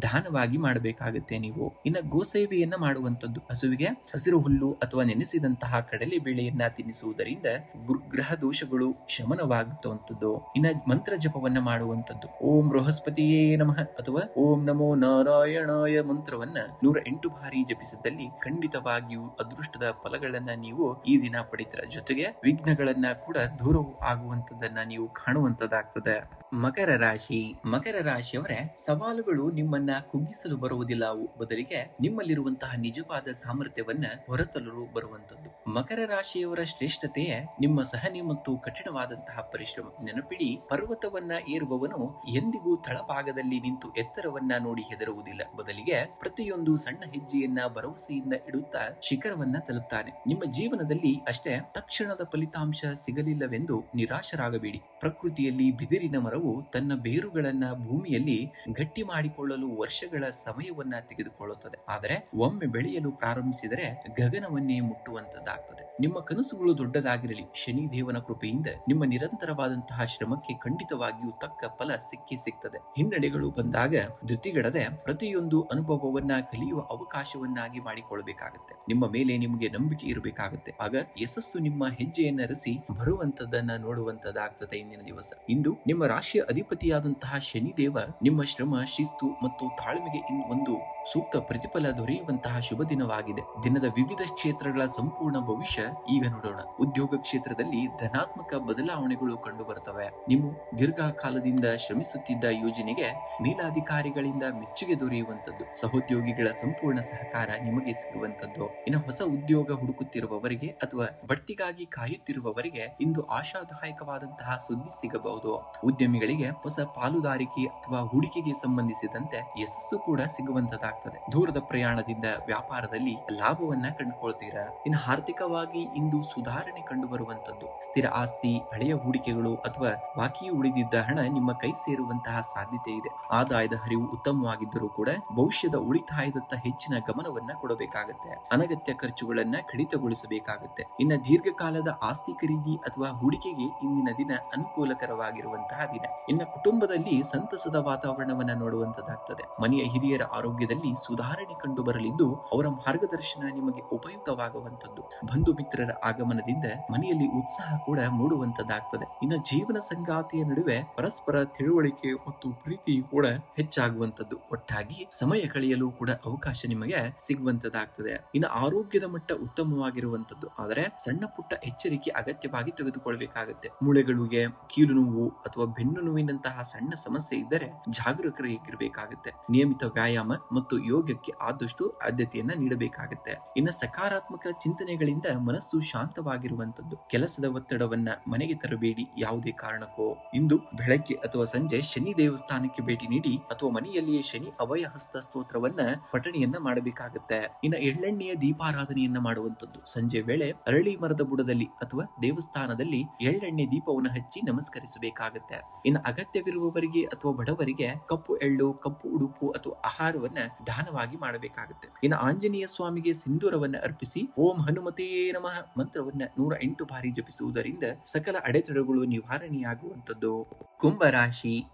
ದಾನವಾಗಿ ಮಾಡಬೇಕಾಗುತ್ತೆ ನೀವು. ಇನ್ನು ಗೋಸೇವೆಯನ್ನ ಮಾಡುವಂತದ್ದು. ಹಸುವಿಗೆ ಹಸಿರು ಹುಲ್ಲು ಅಥವಾ ನೆನೆಸಿದಂತಹ ಕಡಲೆ ಬೇಳೆಯನ್ನ ತಿನ್ನಿಸುವುದರಿಂದ ಗ್ರಹ ದೋಷಗಳು ಶಮನವಾಗುವಂತದ್ದು. ಇನ್ನ ಮಂತ್ರ ಜಪವನ್ನ ಮಾಡುವಂತದ್ದು. ಓಂ ಬೃಹಸ್ಪತಿಯೇ ನಮಃ ಅಥವಾ ಓಂ ನಮೋ ನಾರಾಯಣಾಯ ಮಂತ್ರವನ್ನ 108 ಬಾರಿ ಜಪಿಸಿದಲ್ಲಿ ಖಂಡಿತವಾಗಿಯೂ ಅದೃಷ್ಟದ ಫಲಗಳನ್ನ ನೀವು ಈ ದಿನ ಪಡಿತರ. ಜೊತೆಗೆ ವಿಘ್ನಗಳನ್ನ ಕೂಡ ದೂರ ಆಗುವಂತದನ್ನ ನೀವು ಕಾಣುವಂತದಾಗ್ತದೆ. ಮಕರ ರಾಶಿ. ಮಕರ ರಾಶಿಯವರೇ, ಸವಾಲುಗಳು ನಿಮ್ಮನ್ನ ಕುಗ್ಗಿಸಲು ಬರುವುದಿಲ್ಲ. ಅವು ಬದಲಿಗೆ ನಿಮ್ಮಲ್ಲಿರುವಂತಹ ನಿಜವಾದ ಸಾಮರ್ಥ್ಯವನ್ನ ಹೊರತರಲು ಬರುವಂತದ್ದು. ಮಕರ ರಾಶಿಯವರ ಶ್ರೇಷ್ಠತೆಯೇ ನಿಮ್ಮ ಸಹನೆ ಮತ್ತು ಕಠಿಣವಾದಂತಹ ಪರಿಶ್ರಮ. ನೆನಪಿಡಿ, ಪರ್ವತವನ್ನ ಏರುವವನು ಎಂದಿಗೂ ತಳಭಾಗದಲ್ಲಿ ನಿಂತು ಎತ್ತರವನ್ನ ನೋಡಿ ಹೆದರುವುದಿಲ್ಲ. ಬದಲಿಗೆ ಪ್ರತಿಯೊಂದು ಸಣ್ಣ ಹೆಜ್ಜೆಯನ್ನ ಭರವಸೆಯಿಂದ ಇಡುತ್ತಾ ಶಿಖರವನ್ನ ತಲುಪ್ತಾನೆ. ನಿಮ್ಮ ಜೀವನದಲ್ಲಿ ಅಷ್ಟೇ ತಕ್ಷಣದ ಫಲಿತಾಂಶ ಸಿಗಲಿಲ್ಲವೆಂದು ನಿರಾಶರಾಗಬೇಡಿ. ಪ್ರಕೃತಿಯಲ್ಲಿ ಬಿದಿರಿನ ಮರವು ತನ್ನ ಬೇರುಗಳನ್ನ ಭೂಮಿಯಲ್ಲಿ ಗಟ್ಟಿ ಮಾಡಿಕೊಳ್ಳಲು ವರ್ಷಗಳ ಸಮಯವನ್ನ ತೆಗೆದುಕೊಳ್ಳುತ್ತದೆ. ಆದರೆ ಒಮ್ಮೆ ಬೆಳೆಯಲು ಪ್ರಾರಂಭಿಸಿದರೆ ಗಗನವನ್ನೇ ಮುಟ್ಟುವಂತದ್ದಾಗ್ತದೆ. ನಿಮ್ಮ ಕನಸುಗಳು ದೊಡ್ಡದಾಗಿರಲಿ. ಶನಿ ದೇವನ ಕೃಪೆಯಿಂದ ನಿಮ್ಮ ನಿರಂತರವಾದಂತಹ ಶ್ರಮಕ್ಕೆ ಖಂಡಿತವಾಗಿಯೂ ತಕ್ಕ ಫಲ ಸಿಗ್ತದೆ. ಹಿನ್ನಡೆಗಳು ಬಂದಾಗ ಧೃತಿಗೆಡದೆ ಪ್ರತಿಯೊಂದು ಅನುಭವವನ್ನ ಕಲಿಯುವ ಅವಕಾಶವನ್ನಾಗಿ ಮಾಡಿಕೊಳ್ಳಬೇಕಾಗುತ್ತೆ. ನಿಮ್ಮ ಮೇಲೆ ನಿಮಗೆ ನಂಬಿಕೆ ಇರಬೇಕಾಗುತ್ತೆ. ಆಗ ಯಶಸ್ಸು ನಿಮ್ಮ ಹೆಜ್ಜೆಯನ್ನರಸಿ ಬರುವಂತದನ್ನ ನೋಡುವಂತದ್ದಾಗ್ತದೆ. ಇಂದಿನ ದಿವಸ ಇಂದು ನಿಮ್ಮ ರಾಶಿಯ ಅಧಿಪತಿಯಾದಂತಹ ಶನಿದೇವ ನಿಮ್ಮ ಶ್ರಮ, ಶಿಸ್ತು ಮತ್ತು ತಾಳ್ಮೆಗೆ ಒಂದು ಸೂಕ್ತ ಪ್ರತಿಫಲ ದೊರೆಯುವಂತಹ ಶುಭ ದಿನವಾಗಿದೆ. ದಿನದ ವಿವಿಧ ಕ್ಷೇತ್ರಗಳ ಸಂಪೂರ್ಣ ಭವಿಷ್ಯ ಈಗ ನೋಡೋಣ. ಉದ್ಯೋಗ ಕ್ಷೇತ್ರದಲ್ಲಿ ಧನಾತ್ಮಕ ಬದಲಾವಣೆಗಳು ಕಂಡು ಬರ್ತವೆ. ನೀವು ದೀರ್ಘಕಾಲದಿಂದ ಶ್ರಮಿಸುತ್ತಿದ್ದ ಯೋಜನೆಗೆ ಮೇಲಾಧಿಕಾರಿಗಳಿಂದ ಮೆಚ್ಚುಗೆ ದೊರೆಯುವಂತದ್ದು. ಸಹೋದ್ಯೋಗಿಗಳ ಸಂಪೂರ್ಣ ಸಹಕಾರ ನಿಮಗೆ ಸಿಗುವಂತದ್ದು. ಇನ್ನು ಹೊಸ ಉದ್ಯೋಗ ಹುಡುಕುತ್ತಿರುವವರಿಗೆ ಅಥವಾ ಬಡ್ತಿಗಾಗಿ ಕಾಯುತ್ತಿರುವವರಿಗೆ ಇಂದು ಆಶಾದಾಯಕವಾದಂತಹ ಸುದ್ದಿ ಸಿಗಬಹುದು. ಉದ್ಯಮಿಗಳಿಗೆ ಹೊಸ ಪಾಲುದಾರಿಕೆ ಅಥವಾ ಹೂಡಿಕೆಗೆ ಸಂಬಂಧಿಸಿದಂತೆ ಯಶಸ್ಸು ಕೂಡ ಸಿಗುವಂತದಾಗ್ತದೆ. ದೂರದ ಪ್ರಯಾಣದಿಂದ ವ್ಯಾಪಾರದಲ್ಲಿ ಲಾಭವನ್ನ ಕಂಡುಕೊಳ್ತೀರಾ. ಇನ್ನು ಆರ್ಥಿಕವಾಗಿ ಇಂದು ಸುಧಾರಣೆ ಕಂಡು ಬರುವಂತದ್ದು. ಸ್ಥಿರ ಆಸ್ತಿ, ಹಳೆಯ ಹೂಡಿಕೆಗಳು ಅಥವಾ ಬಾಕಿ ಉಳಿದಿದ್ದ ಹಣ ನಿಮ್ಮ ಕೈ ಸೇರುವಂತಹ ಸಾಧ್ಯತೆ ಇದೆ. ಆದಾಯದ ಹರಿವು ಉತ್ತಮವಾಗಿದ್ದರೂ ಕೂಡ ಭವಿಷ್ಯದ ಉಳಿತಾಯದತ್ತ ಹೆಚ್ಚಿನ ಗಮನವನ್ನ ಕೊಡಬೇಕಾಗುತ್ತೆ. ಅನಗತ್ಯ ಖರ್ಚುಗಳನ್ನ ಕಡಿತಗೊಳಿಸಬೇಕಾಗುತ್ತೆ. ಇನ್ನು ದೀರ್ಘಕಾಲದ ಆಸ್ತಿ ಖರೀದಿ ಅಥವಾ ಹೂಡಿಕೆಗೆ ಇಂದಿನ ದಿನ ಅನುಕೂಲಕರವಾಗಿರುವಂತಹ ದಿನ. ಇನ್ನು ಕುಟುಂಬದಲ್ಲಿ ಸಂತಸದ ವಾತಾವರಣವನ್ನ ನೋಡುವಂತದ್ದಾಗ್ತದೆ. ಮನೆಯ ಹಿರಿಯರ ಆರೋಗ್ಯದಲ್ಲಿ ಸುಧಾರಣೆ ಕಂಡು ಬರಲಿದ್ದು ಅವರ ಮಾರ್ಗದರ್ಶನ ನಿಮಗೆ ಉಪಯುಕ್ತವಾಗುವಂತದ್ದು. ಬಂಧು ಮಿತ್ರರ ಆಗಮನದಿಂದ ಮನೆಯಲ್ಲಿ ಉತ್ಸಾಹ ಕೂಡ ಮೂಡುವಂತದ್ದಾಗ್ತದೆ. ಇನ್ನು ಜೀವನ ಸಂಗಾತಿಯ ನಡುವೆ ಪರಸ್ಪರ ತಿಳುವಳಿಕೆ ಮತ್ತು ಪ್ರೀತಿ ಕೂಡ ಹೆಚ್ಚಾಗುವಂತದ್ದು. ಒಟ್ಟಾಗಿ ಸಮಯ ಕಳೆಯಲು ಕೂಡ ಅವಕಾಶ ನಿಮಗೆ ಸಿಗುವಂತದ್ದಾಗ್ತದೆ. ಇನ್ನು ಆರೋಗ್ಯದ ಮಟ್ಟ ಉತ್ತಮವಾಗಿರುವಂತದ್ದು. ಆದರೆ ಸಣ್ಣ ಪುಟ್ಟ ಎಚ್ಚರಿಕೆ ಅಗತ್ಯವಾಗಿ ತೆಗೆದುಕೊಳ್ಬೇಕಾಗುತ್ತೆ. ಮೂಳೆಗಳಿಗೆ ಕೀಲು ನೋವು ಅಥವಾ ಬೆನ್ನು ಬೆನ್ನು ನೋವಿನಂತಹ ಸಣ್ಣ ಸಮಸ್ಯೆ ಇದ್ದರೆ ಜಾಗರೂಕರಾಗಿರ್ಬೇಕಾಗುತ್ತೆ. ನಿಯಮಿತ ವ್ಯಾಯಾಮ ಮತ್ತು ಯೋಗಕ್ಕೆ ಆದಷ್ಟು ಆದ್ಯತೆಯನ್ನ ನೀಡಬೇಕಾಗುತ್ತೆ. ಇನ್ನು ಸಕಾರಾತ್ಮಕ ಚಿಂತನೆಗಳಿಂದ ಮನಸ್ಸು ಶಾಂತವಾಗಿರುವಂತದ್ದು. ಕೆಲಸದ ಒತ್ತಡವನ್ನ ಮನೆಗೆ ತರಬೇಡಿ ಯಾವುದೇ ಕಾರಣಕ್ಕೂ. ಇಂದು ಬೆಳಗ್ಗೆ ಅಥವಾ ಸಂಜೆ ಶನಿ ದೇವಸ್ಥಾನಕ್ಕೆ ಭೇಟಿ ನೀಡಿ ಅಥವಾ ಮನೆಯಲ್ಲಿಯೇ ಶನಿ ಅಭಯ ಹಸ್ತ ಸ್ತೋತ್ರವನ್ನ ಪಠಣೆಯನ್ನ ಮಾಡಬೇಕಾಗುತ್ತೆ. ಇನ್ನು ಎಳ್ಳೆಣ್ಣೆಯ ದೀಪಾರಾಧನೆಯನ್ನ ಮಾಡುವಂತದ್ದು. ಸಂಜೆ ವೇಳೆ ಅರಳಿ ಮರದ ಬುಡದಲ್ಲಿ ಅಥವಾ ದೇವಸ್ಥಾನದಲ್ಲಿ ಎಳ್ಳೆಣ್ಣೆ ದೀಪವನ್ನು ಹಚ್ಚಿ ನಮಸ್ಕರಿಸಬೇಕಾಗುತ್ತೆ. ಇನ್ನು ಅಗತ್ಯವಿರುವವರಿಗೆ ಅಥವಾ ಬಡವರಿಗೆ ಕಪ್ಪು ಎಳ್ಳು, ಕಪ್ಪು ಉಡುಪು ಅಥವಾ ಆಹಾರವನ್ನ ದಾನವಾಗಿ ಮಾಡಬೇಕಾಗುತ್ತೆ. ಇನ್ನು ಆಂಜನೇಯ ಸ್ವಾಮಿಗೆ ಸಿಂಧೂರವನ್ನ ಅರ್ಪಿಸಿ ಓಂ ಹನುಮತೇ ನಮಃ ಮಂತ್ರವನ್ನ 108 ಬಾರಿ ಜಪಿಸುವುದರಿಂದ ಸಕಲ ಅಡೆತಡೆಗಳು ನಿವಾರಣೆಯಾಗುವಂತದ್ದು.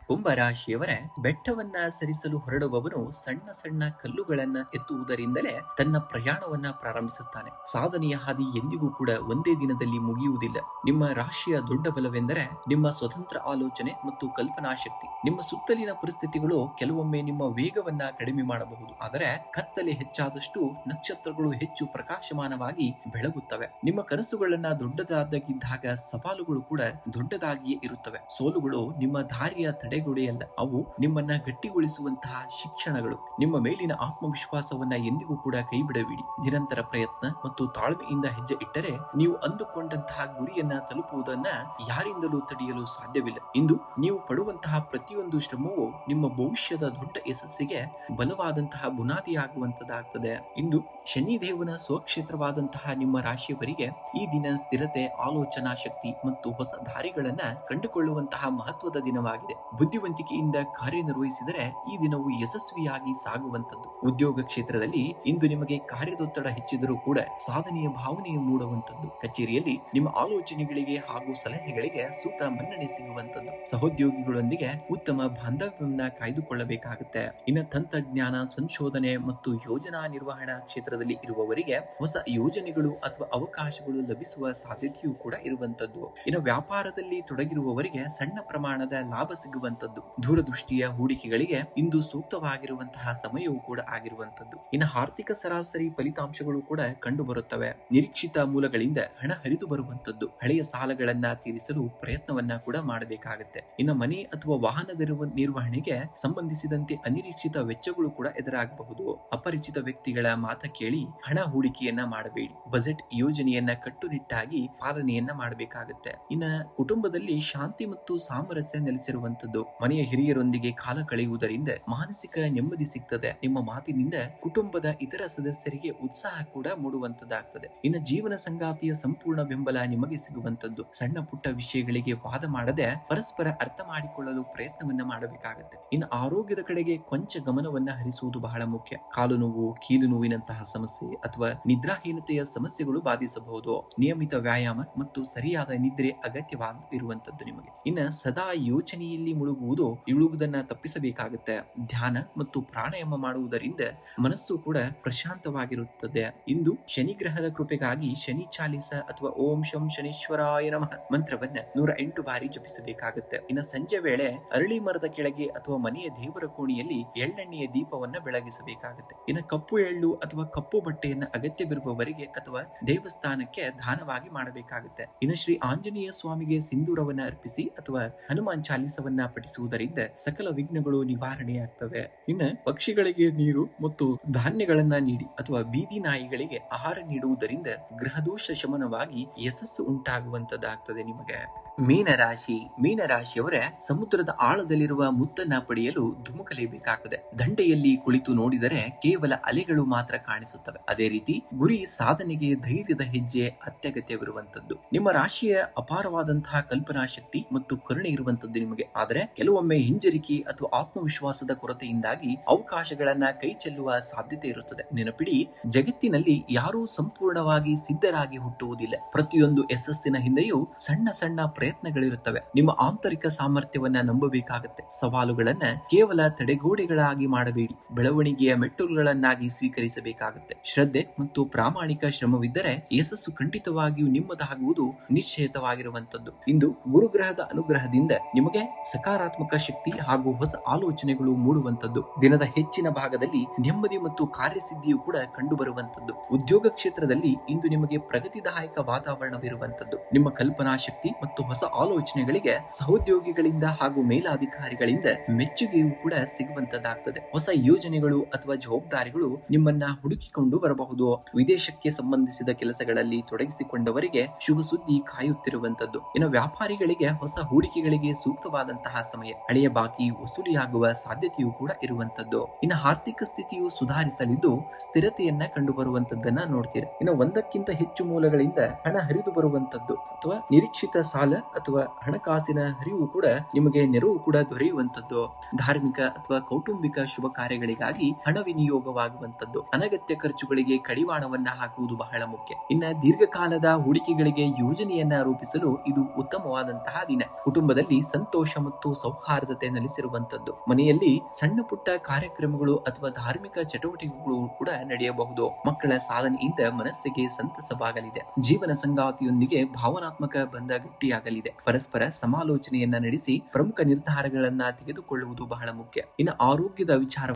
ಕುಂಭರಾಶಿಯವರ ಬೆಟ್ಟವನ್ನ ಸರಿಸಲು ಹೊರಡುವವನು ಸಣ್ಣ ಸಣ್ಣ ಕಲ್ಲುಗಳನ್ನ ಎತ್ತುವುದರಿಂದಲೇ ತನ್ನ ಪ್ರಯಾಣವನ್ನ ಪ್ರಾರಂಭಿಸುತ್ತಾನೆ. ಸಾಧನೆಯ ಹಾದಿ ಎಂದಿಗೂ ಕೂಡ ಒಂದೇ ದಿನದಲ್ಲಿ ಮುಗಿಯುವುದಿಲ್ಲ. ನಿಮ್ಮ ರಾಶಿಯ ದೊಡ್ಡ ಬಲವೆಂದರೆ ನಿಮ್ಮ ಸ್ವತಂತ್ರ ಆಲೋಚನೆ ಮತ್ತು ಕಲ್ಪನಾ ಶಕ್ತಿ. ನಿಮ್ಮ ಸುತ್ತಲಿನ ಪರಿಸ್ಥಿತಿಗಳು ಕೆಲವೊಮ್ಮೆ ನಿಮ್ಮ ವೇಗವನ್ನ ಕಡಿಮೆ ಮಾಡಬಹುದು, ಆದರೆ ಕತ್ತಲೆ ಹೆಚ್ಚಾದಷ್ಟು ನಕ್ಷತ್ರಗಳು ಹೆಚ್ಚು ಪ್ರಕಾಶಮಾನವಾಗಿ ಬೆಳಗುತ್ತವೆ. ನಿಮ್ಮ ಕನಸುಗಳನ್ನ ದೊಡ್ಡದಾಗಿದ್ದಾಗ ಸವಾಲುಗಳು ಕೂಡ ದೊಡ್ಡದಾಗಿಯೇ ಇರುತ್ತವೆ. ಸೋಲುಗಳು ನಿಮ್ಮ ದಾರಿಯ ತಡೆಗೋಡೆಯಲ್ಲ, ಅವು ನಿಮ್ಮನ್ನ ಗಟ್ಟಿಗೊಳಿಸುವಂತಹ ಶಿಕ್ಷಣಗಳು. ನಿಮ್ಮ ಮೇಲಿನ ಆತ್ಮವಿಶ್ವಾಸವನ್ನ ಎಂದಿಗೂ ಕೂಡ ಕೈಬಿಡಬೇಡಿ. ನಿರಂತರ ಪ್ರಯತ್ನ ಮತ್ತು ತಾಳ್ಮೆಯಿಂದ ಹೆಜ್ಜೆ ಇಟ್ಟರೆ ನೀವು ಅಂದುಕೊಂಡಂತಹ ಗುರಿಯನ್ನ ತಲುಪುವುದನ್ನ ಯಾರಿಂದಲೂ ತಡೆಯಲು ಸಾಧ್ಯವಿಲ್ಲ. ಇಂದು ನೀವು ಪಡುವಂತಹ ಪ್ರತಿಯೊಂದು ಶ್ರಮವು ನಿಮ್ಮ ಭವಿಷ್ಯದ ದೊಡ್ಡ ಯಶಸ್ಸಿಗೆ ಬಲವಾದಂತಹ ಬುನಾದಿಯಾಗುವಂತದ್ದಾಗ್ತದೆ. ಇಂದು ಶನಿದೇವನ ಸ್ವಕ್ಷೇತ್ರವಾದಂತಹ ನಿಮ್ಮ ರಾಶಿಯವರಿಗೆ ಈ ದಿನ ಸ್ಥಿರತೆ, ಆಲೋಚನಾ ಶಕ್ತಿ ಮತ್ತು ಹೊಸ ದಾರಿಗಳನ್ನ ಕಂಡುಕೊಳ್ಳುವಂತಹ ಮಹತ್ವದ ದಿನವಾಗಿದೆ. ಬುದ್ಧಿವಂತಿಕೆಯಿಂದ ಕಾರ್ಯನಿರ್ವಹಿಸಿದರೆ ಈ ದಿನವು ಯಶಸ್ವಿಯಾಗಿ ಸಾಗುವಂತದ್ದು. ಉದ್ಯೋಗ ಕ್ಷೇತ್ರದಲ್ಲಿ ಇಂದು ನಿಮಗೆ ಕಾರ್ಯದೊತ್ತಡ ಹೆಚ್ಚಿದರೂ ಕೂಡ ಸಾಧನೆಯ ಭಾವನೆಯು ಮೂಡುವಂತದ್ದು. ಕಚೇರಿಯಲ್ಲಿ ನಿಮ್ಮ ಆಲೋಚನೆಗಳಿಗೆ ಹಾಗೂ ಸಲಹೆಗಳಿಗೆ ಸೂಕ್ತ ಮನ್ನಣೆ ಸಿಗುವಂತದ್ದು. ಸಹೋದ್ಯೋಗಿಗಳೊಂದಿಗೆ ಉತ್ತಮ ಬಾಂಧವ್ಯವನ್ನ ಕಾಯ್ದುಕೊಳ್ಳಬೇಕಾಗುತ್ತೆ. ಇನ್ನು ತಂತ್ರಜ್ಞಾನ, ಸಂಶೋಧನೆ ಮತ್ತು ಯೋಜನಾ ನಿರ್ವಹಣಾ ಕ್ಷೇತ್ರದಲ್ಲಿ ಇರುವವರಿಗೆ ಹೊಸ ಯೋಜನೆಗಳು ಅಥವಾ ಅವಕಾಶಗಳು ಲಭಿಸುವ ಸಾಧ್ಯತೆಯೂ ಕೂಡ ಇರುವಂತದ್ದು. ಇನ್ನು ವ್ಯಾಪಾರದಲ್ಲಿ ತೊಡಗಿರುವವರಿಗೆ ಸಣ್ಣ ಪ್ರಮಾಣದ ಲಾಭ ಸಿಗುವಂತದ್ದು. ದೂರದೃಷ್ಟಿಯ ಹೂಡಿಕೆಗಳಿಗೆ ಇಂದು ಸೂಕ್ತವಾಗಿರುವಂತಹ ಸಮಯವೂ ಕೂಡ ಆಗಿರುವಂತದ್ದು. ಇನ್ನು ಆರ್ಥಿಕ ಸರಾಸರಿ ಫಲಿತಾಂಶಗಳು ಕೂಡ ಕಂಡು ಬರುತ್ತವೆ. ನಿರೀಕ್ಷಿತ ಮೂಲಗಳಿಂದ ಹಣ ಹರಿದು ಬರುವಂತದ್ದು. ಹಳೆಯ ಸಾಲಗಳನ್ನ ತೀರಿಸಲು ಪ್ರಯತ್ನವನ್ನ ಕೂಡ ಮಾಡಬೇಕಾಗುತ್ತೆ. ಇನ್ನು ಮನೆ ಅಥವಾ ವಾಹನದ ನಿರ್ವಹಣೆಗೆ ಸಂಬಂಧಿಸಿದಂತೆ ಅನಿರೀಕ್ಷಿತ ವೆಚ್ಚಗಳು ಕೂಡ ಎದುರಾಗಬಹುದು. ಅಪರಿಚಿತ ವ್ಯಕ್ತಿಗಳ ಮಾತ ಕೇಳಿ ಹಣ ಹೂಡಿಕೆಯನ್ನ ಮಾಡಬೇಡಿ. ಬಜೆಟ್ ಯೋಜನೆಯನ್ನ ಕಟ್ಟುನಿಟ್ಟಾಗಿ ಪಾಲನೆಯನ್ನ ಮಾಡಬೇಕಾಗುತ್ತೆ. ಇನ್ನು ಕುಟುಂಬದಲ್ಲಿ ಶಾಂತಿ ಮತ್ತು ಸಾಮರಸ್ಯ ನೆಲೆಸಿರುವಂತದ್ದು. ಮನೆಯ ಹಿರಿಯರೊಂದಿಗೆ ಕಾಲ ಕಳೆಯುವುದರಿಂದ ಮಾನಸಿಕ ನೆಮ್ಮದಿ ಸಿಗ್ತದೆ. ನಿಮ್ಮ ಮಾತಿನಿಂದ ಕುಟುಂಬದ ಇತರ ಸದಸ್ಯರಿಗೆ ಉತ್ಸಾಹ ಕೂಡ ಮೂಡುವಂತದ್ದಾಗ್ತದೆ. ಇನ್ನು ಜೀವನ ಸಂಗಾತಿಯ ಸಂಪೂರ್ಣ ಬೆಂಬಲ ನಿಮಗೆ ಸಿಗುವಂತದ್ದು. ಸಣ್ಣ ಪುಟ್ಟ ವಿಷಯಗಳಿಗೆ ವಾದ ಮಾಡದೆ ಪರಸ್ಪರ ಅರ್ಥ ಮಾಡಿಕೊಳ್ಳಲು ಪ್ರಯತ್ನವನ್ನ ಮಾಡಬೇಕಾಗುತ್ತೆ. ಇನ್ನು ಆರೋಗ್ಯದ ಕಡೆಗೆ ಕೊಂಚ ಗಮನವನ್ನ ಹರಿಸುವುದು ಬಹಳ ಮುಖ್ಯ. ಕಾಲು ನೋವು, ಕೀಲು ನೋವಿನಂತಹ ಸಮಸ್ಯೆ ಅಥವಾ ನಿದ್ರಾಹೀನತೆಯ ಸಮಸ್ಯೆಗಳು ಬಾಧಿಸಬಹುದು. ನಿಯಮಿತ ವ್ಯಾಯಾಮ ಮತ್ತು ಸರಿಯಾದ ನಿದ್ರೆ ಅಗತ್ಯವಾಗಿರುವಂತದ್ದು ನಿಮಗೆ. ಇನ್ನು ಸದಾ ಯೋಚನೆಯಲ್ಲಿ ಮುಳುಗುವುದನ್ನ ತಪ್ಪಿಸಬೇಕಾಗುತ್ತೆ. ಧ್ಯಾನ ಮತ್ತು ಪ್ರಾಣಾಯಾಮ ಮಾಡುವುದರಿಂದ ಮನಸ್ಸು ಕೂಡ ಪ್ರಶಾಂತವಾಗಿರುತ್ತದೆ. ಇಂದು ಶನಿ ಗ್ರಹದ ಕೃಪೆಗಾಗಿ ಶನಿ ಚಾಲಿಸ ಅಥವಾ ಓಂ ಶಂ ಶನೀಶ್ವರಾಯ ನಮಃ ಮಂತ್ರವನ್ನ 108 ಬಾರಿ ಜಪಿಸಬೇಕಾಗುತ್ತೆ. ಇನ್ನು ಸಂಜೆ ವೇಳೆ ಅರಳಿ ಮರದ ಕೆಳಗೆ ಅಥವಾ ಮನೆಯ ದೇವರ ಕೋಣೆಯಲ್ಲಿ ಎಳ್ಳೆಣ್ಣೆಯ ದೀಪವನ್ನ ಬೆಳಗಿಸಬೇಕಾಗುತ್ತೆ. ಇನ್ನು ಕಪ್ಪು ಎಳ್ಳು ಅಥವಾ ಕಪ್ಪು ಬಟ್ಟೆಯನ್ನ ಅಗತ್ಯವಿರುವವರಿಗೆ ಅಥವಾ ದೇವಸ್ಥಾನಕ್ಕೆ ದಾನವಾಗಿ ಮಾಡಬೇಕಾಗುತ್ತೆ. ಇನ್ನು ಶ್ರೀ ಆಂಜನೇಯ ಸ್ವಾಮಿಗೆ ಸಿಂಧೂರವನ್ನ ಅರ್ಪಿಸಿ ಅಥವಾ ಹನುಮಾನ್ ಚಾಲಿಸವನ್ನ ಪಠಿಸುವುದರಿಂದ ಸಕಲ ವಿಘ್ನಗಳು ನಿವಾರಣೆಯಾಗ್ತವೆ. ಇನ್ನು ಪಕ್ಷಿಗಳಿಗೆ ನೀರು ಮತ್ತು ಧಾನ್ಯಗಳನ್ನ ನೀಡಿ ಅಥವಾ ಬೀದಿ ನಾಯಿಗಳಿಗೆ ಆಹಾರ ನೀಡುವುದರಿಂದ ಗ್ರಹದೋಷ ಶಮನವಾಗಿ ಯಶಸ್ಸು ಉಂಟಾಗುವಂತದ್ದಾಗ್ತದೆ ನಿಮಗೆ. ಮೀನರಾಶಿಯವರ ಸಮುದ್ರದ ಆಳದಲ್ಲಿರುವ ಮುತ್ತನ್ನ ಪಡೆಯಲು ಧುಮುಕಲೇಬೇಕಾಗುತ್ತದೆ. ದಂಡೆಯಲ್ಲಿ ಕುಳಿತು ನೋಡಿದರೆ ಕೇವಲ ಅಲೆಗಳು ಮಾತ್ರ ಕಾಣಿಸುತ್ತವೆ. ಅದೇ ರೀತಿ ಗುರಿ ಸಾಧನೆಗೆ ಧೈರ್ಯದ ಹೆಜ್ಜೆ ಅತ್ಯಗತ್ಯವಿರುವಂತದ್ದು. ನಿಮ್ಮ ರಾಶಿಯ ಅಪಾರವಾದಂತಹ ಕಲ್ಪನಾ ಶಕ್ತಿ ಮತ್ತು ಕರುಣೆ ಇರುವಂತದ್ದು ನಿಮಗೆ. ಆದರೆ ಕೆಲವೊಮ್ಮೆ ಹಿಂಜರಿಕೆ ಅಥವಾ ಆತ್ಮವಿಶ್ವಾಸದ ಕೊರತೆಯಿಂದಾಗಿ ಅವಕಾಶಗಳನ್ನ ಕೈ ಚೆಲ್ಲುವ ಸಾಧ್ಯತೆ ಇರುತ್ತದೆ. ನೆನಪಿಡಿ, ಜಗತ್ತಿನಲ್ಲಿ ಯಾರೂ ಸಂಪೂರ್ಣವಾಗಿ ಸಿದ್ಧರಾಗಿ ಹುಟ್ಟುವುದಿಲ್ಲ. ಪ್ರತಿಯೊಂದು ಯಶಸ್ಸಿನ ಹಿಂದೆಯೂ ಸಣ್ಣ ಸಣ್ಣ ಪ್ರಯತ್ನಗಳಿರುತ್ತವೆ. ನಿಮ್ಮ ಆಂತರಿಕ ಸಾಮರ್ಥ್ಯವನ್ನ ನಂಬಬೇಕಾಗುತ್ತೆ. ಸವಾಲುಗಳನ್ನ ಕೇವಲ ತಡೆಗೋಡೆಗಳಾಗಿ ಮಾಡಬೇಡಿ, ಬೆಳವಣಿಗೆಯ ಮೆಟ್ಟಲುಗಳನ್ನಾಗಿ ಸ್ವೀಕರಿಸಬೇಕಾಗುತ್ತೆ. ಶ್ರದ್ಧೆ ಮತ್ತು ಪ್ರಾಮಾಣಿಕ ಶ್ರಮವಿದ್ದರೆ ಯಶಸ್ಸು ಖಂಡಿತವಾಗಿಯೂ ನಿಮ್ಮದಾಗುವುದು ನಿಶ್ಚಯಿತವಾಗಿರುವಂತದ್ದು. ಇಂದು ಗುರುಗ್ರಹದ ಅನುಗ್ರಹದಿಂದ ನಿಮಗೆ ಸಕಾರಾತ್ಮಕ ಶಕ್ತಿ ಹಾಗೂ ಹೊಸ ಆಲೋಚನೆಗಳು ಮೂಡುವಂತದ್ದು. ದಿನದ ಹೆಚ್ಚಿನ ಭಾಗದಲ್ಲಿ ನೆಮ್ಮದಿ ಮತ್ತು ಕಾರ್ಯಸಿದ್ಧಿಯು ಕೂಡ ಕಂಡು ಬರುವಂತದ್ದು. ಉದ್ಯೋಗ ಕ್ಷೇತ್ರದಲ್ಲಿ ಇಂದು ನಿಮಗೆ ಪ್ರಗತಿದಾಯಕ ವಾತಾವರಣವಿರುವಂತದ್ದು. ನಿಮ್ಮ ಕಲ್ಪನಾ ಶಕ್ತಿ ಮತ್ತು ಹೊಸ ಆಲೋಚನೆಗಳಿಗೆ ಸಹೋದ್ಯೋಗಿ ಸಹೋದ್ಯೋಗಿಗಳಿಂದ ಹಾಗೂ ಮೇಲಾಧಿಕಾರಿಗಳಿಂದ ಮೆಚ್ಚುಗೆಯೂ ಕೂಡ ಸಿಗುವಂತದ್ದಾಗ್ತದೆ. ಹೊಸ ಯೋಜನೆಗಳು ಅಥವಾ ಜವಾಬ್ದಾರಿಗಳು ನಿಮ್ಮನ್ನ ಹುಡುಕಿಕೊಂಡು ಬರಬಹುದು. ವಿದೇಶಕ್ಕೆ ಸಂಬಂಧಿಸಿದ ಕೆಲಸಗಳಲ್ಲಿ ತೊಡಗಿಸಿಕೊಂಡವರಿಗೆ ಶುಭ ಸುದ್ದಿ ಕಾಯುತ್ತಿರುವಂತದ್ದು. ಇನ್ನು ವ್ಯಾಪಾರಿಗಳಿಗೆ ಹೊಸ ಹೂಡಿಕೆಗಳಿಗೆ ಸೂಕ್ತವಾದಂತಹ ಸಮಯ. ಹಳೆಯ ಬಾಕಿ ವಸೂಲಿಯಾಗುವ ಸಾಧ್ಯತೆಯೂ ಕೂಡ ಇರುವಂತದ್ದು. ಇನ್ನು ಆರ್ಥಿಕ ಸ್ಥಿತಿಯು ಸುಧಾರಿಸಲಿದ್ದು ಸ್ಥಿರತೆಯನ್ನ ಕಂಡು ಬರುವಂತದ್ದನ್ನ ನೋಡ್ತೀರಾ. ಇನ್ನು ಒಂದಕ್ಕಿಂತ ಹೆಚ್ಚು ಮೂಲಗಳಿಂದ ಹಣ ಹರಿದು ಬರುವಂತದ್ದು ಅಥವಾ ನಿರೀಕ್ಷಿತ ಸಾಲ ಅಥವಾ ಹಣಕಾಸಿನ ಹರಿವು ಕೂಡ ನಿಮಗೆ ನೆರವು ಕೂಡ ದೊರೆಯುವಂತದ್ದು. ಧಾರ್ಮಿಕ ಅಥವಾ ಕೌಟುಂಬಿಕ ಶುಭ ಕಾರ್ಯಗಳಿಗಾಗಿ ಹಣ ವಿನಿಯೋಗವಾಗುವಂತದ್ದು. ಅನಗತ್ಯ ಖರ್ಚುಗಳಿಗೆ ಕಡಿವಾಣವನ್ನ ಹಾಕುವುದು ಬಹಳ ಮುಖ್ಯ. ಇನ್ನ ದೀರ್ಘಕಾಲದ ಹೂಡಿಕೆಗಳಿಗೆ ಯೋಜನೆಯನ್ನ ರೂಪಿಸಲು ಇದು ಉತ್ತಮವಾದಂತಹ ದಿನ. ಕುಟುಂಬದಲ್ಲಿ ಸಂತೋಷ ಮತ್ತು ಸೌಹಾರ್ದತೆ ನೆಲೆಸಿರುವಂತದ್ದು. ಮನೆಯಲ್ಲಿ ಸಣ್ಣ ಪುಟ್ಟ ಕಾರ್ಯಕ್ರಮಗಳು ಅಥವಾ ಧಾರ್ಮಿಕ ಚಟುವಟಿಕೆಗಳು ಕೂಡ ನಡೆಯಬಹುದು. ಮಕ್ಕಳ ಸಾಧನೆಯಿಂದ ಮನಸ್ಸಿಗೆ ಸಂತಸವಾಗಲಿದೆ. ಜೀವನ ಸಂಗಾತಿಯೊಂದಿಗೆ ಭಾವನಾತ್ಮಕ ಬಂಧ ಗಟ್ಟಿಯಾಗಲಿದೆ. ಪರಸ್ಪರ ಸಮಾಲೋಚನೆಯನ್ನ ನಡೆಸಿ ಪ್ರಮುಖ ನಿರ್ಧಾರಗಳನ್ನ ತೆಗೆದುಕೊಳ್ಳುವುದು ಬಹಳ ಮುಖ್ಯ. ಇನ್ನು ಆರೋಗ್ಯದ ವಿಚಾರ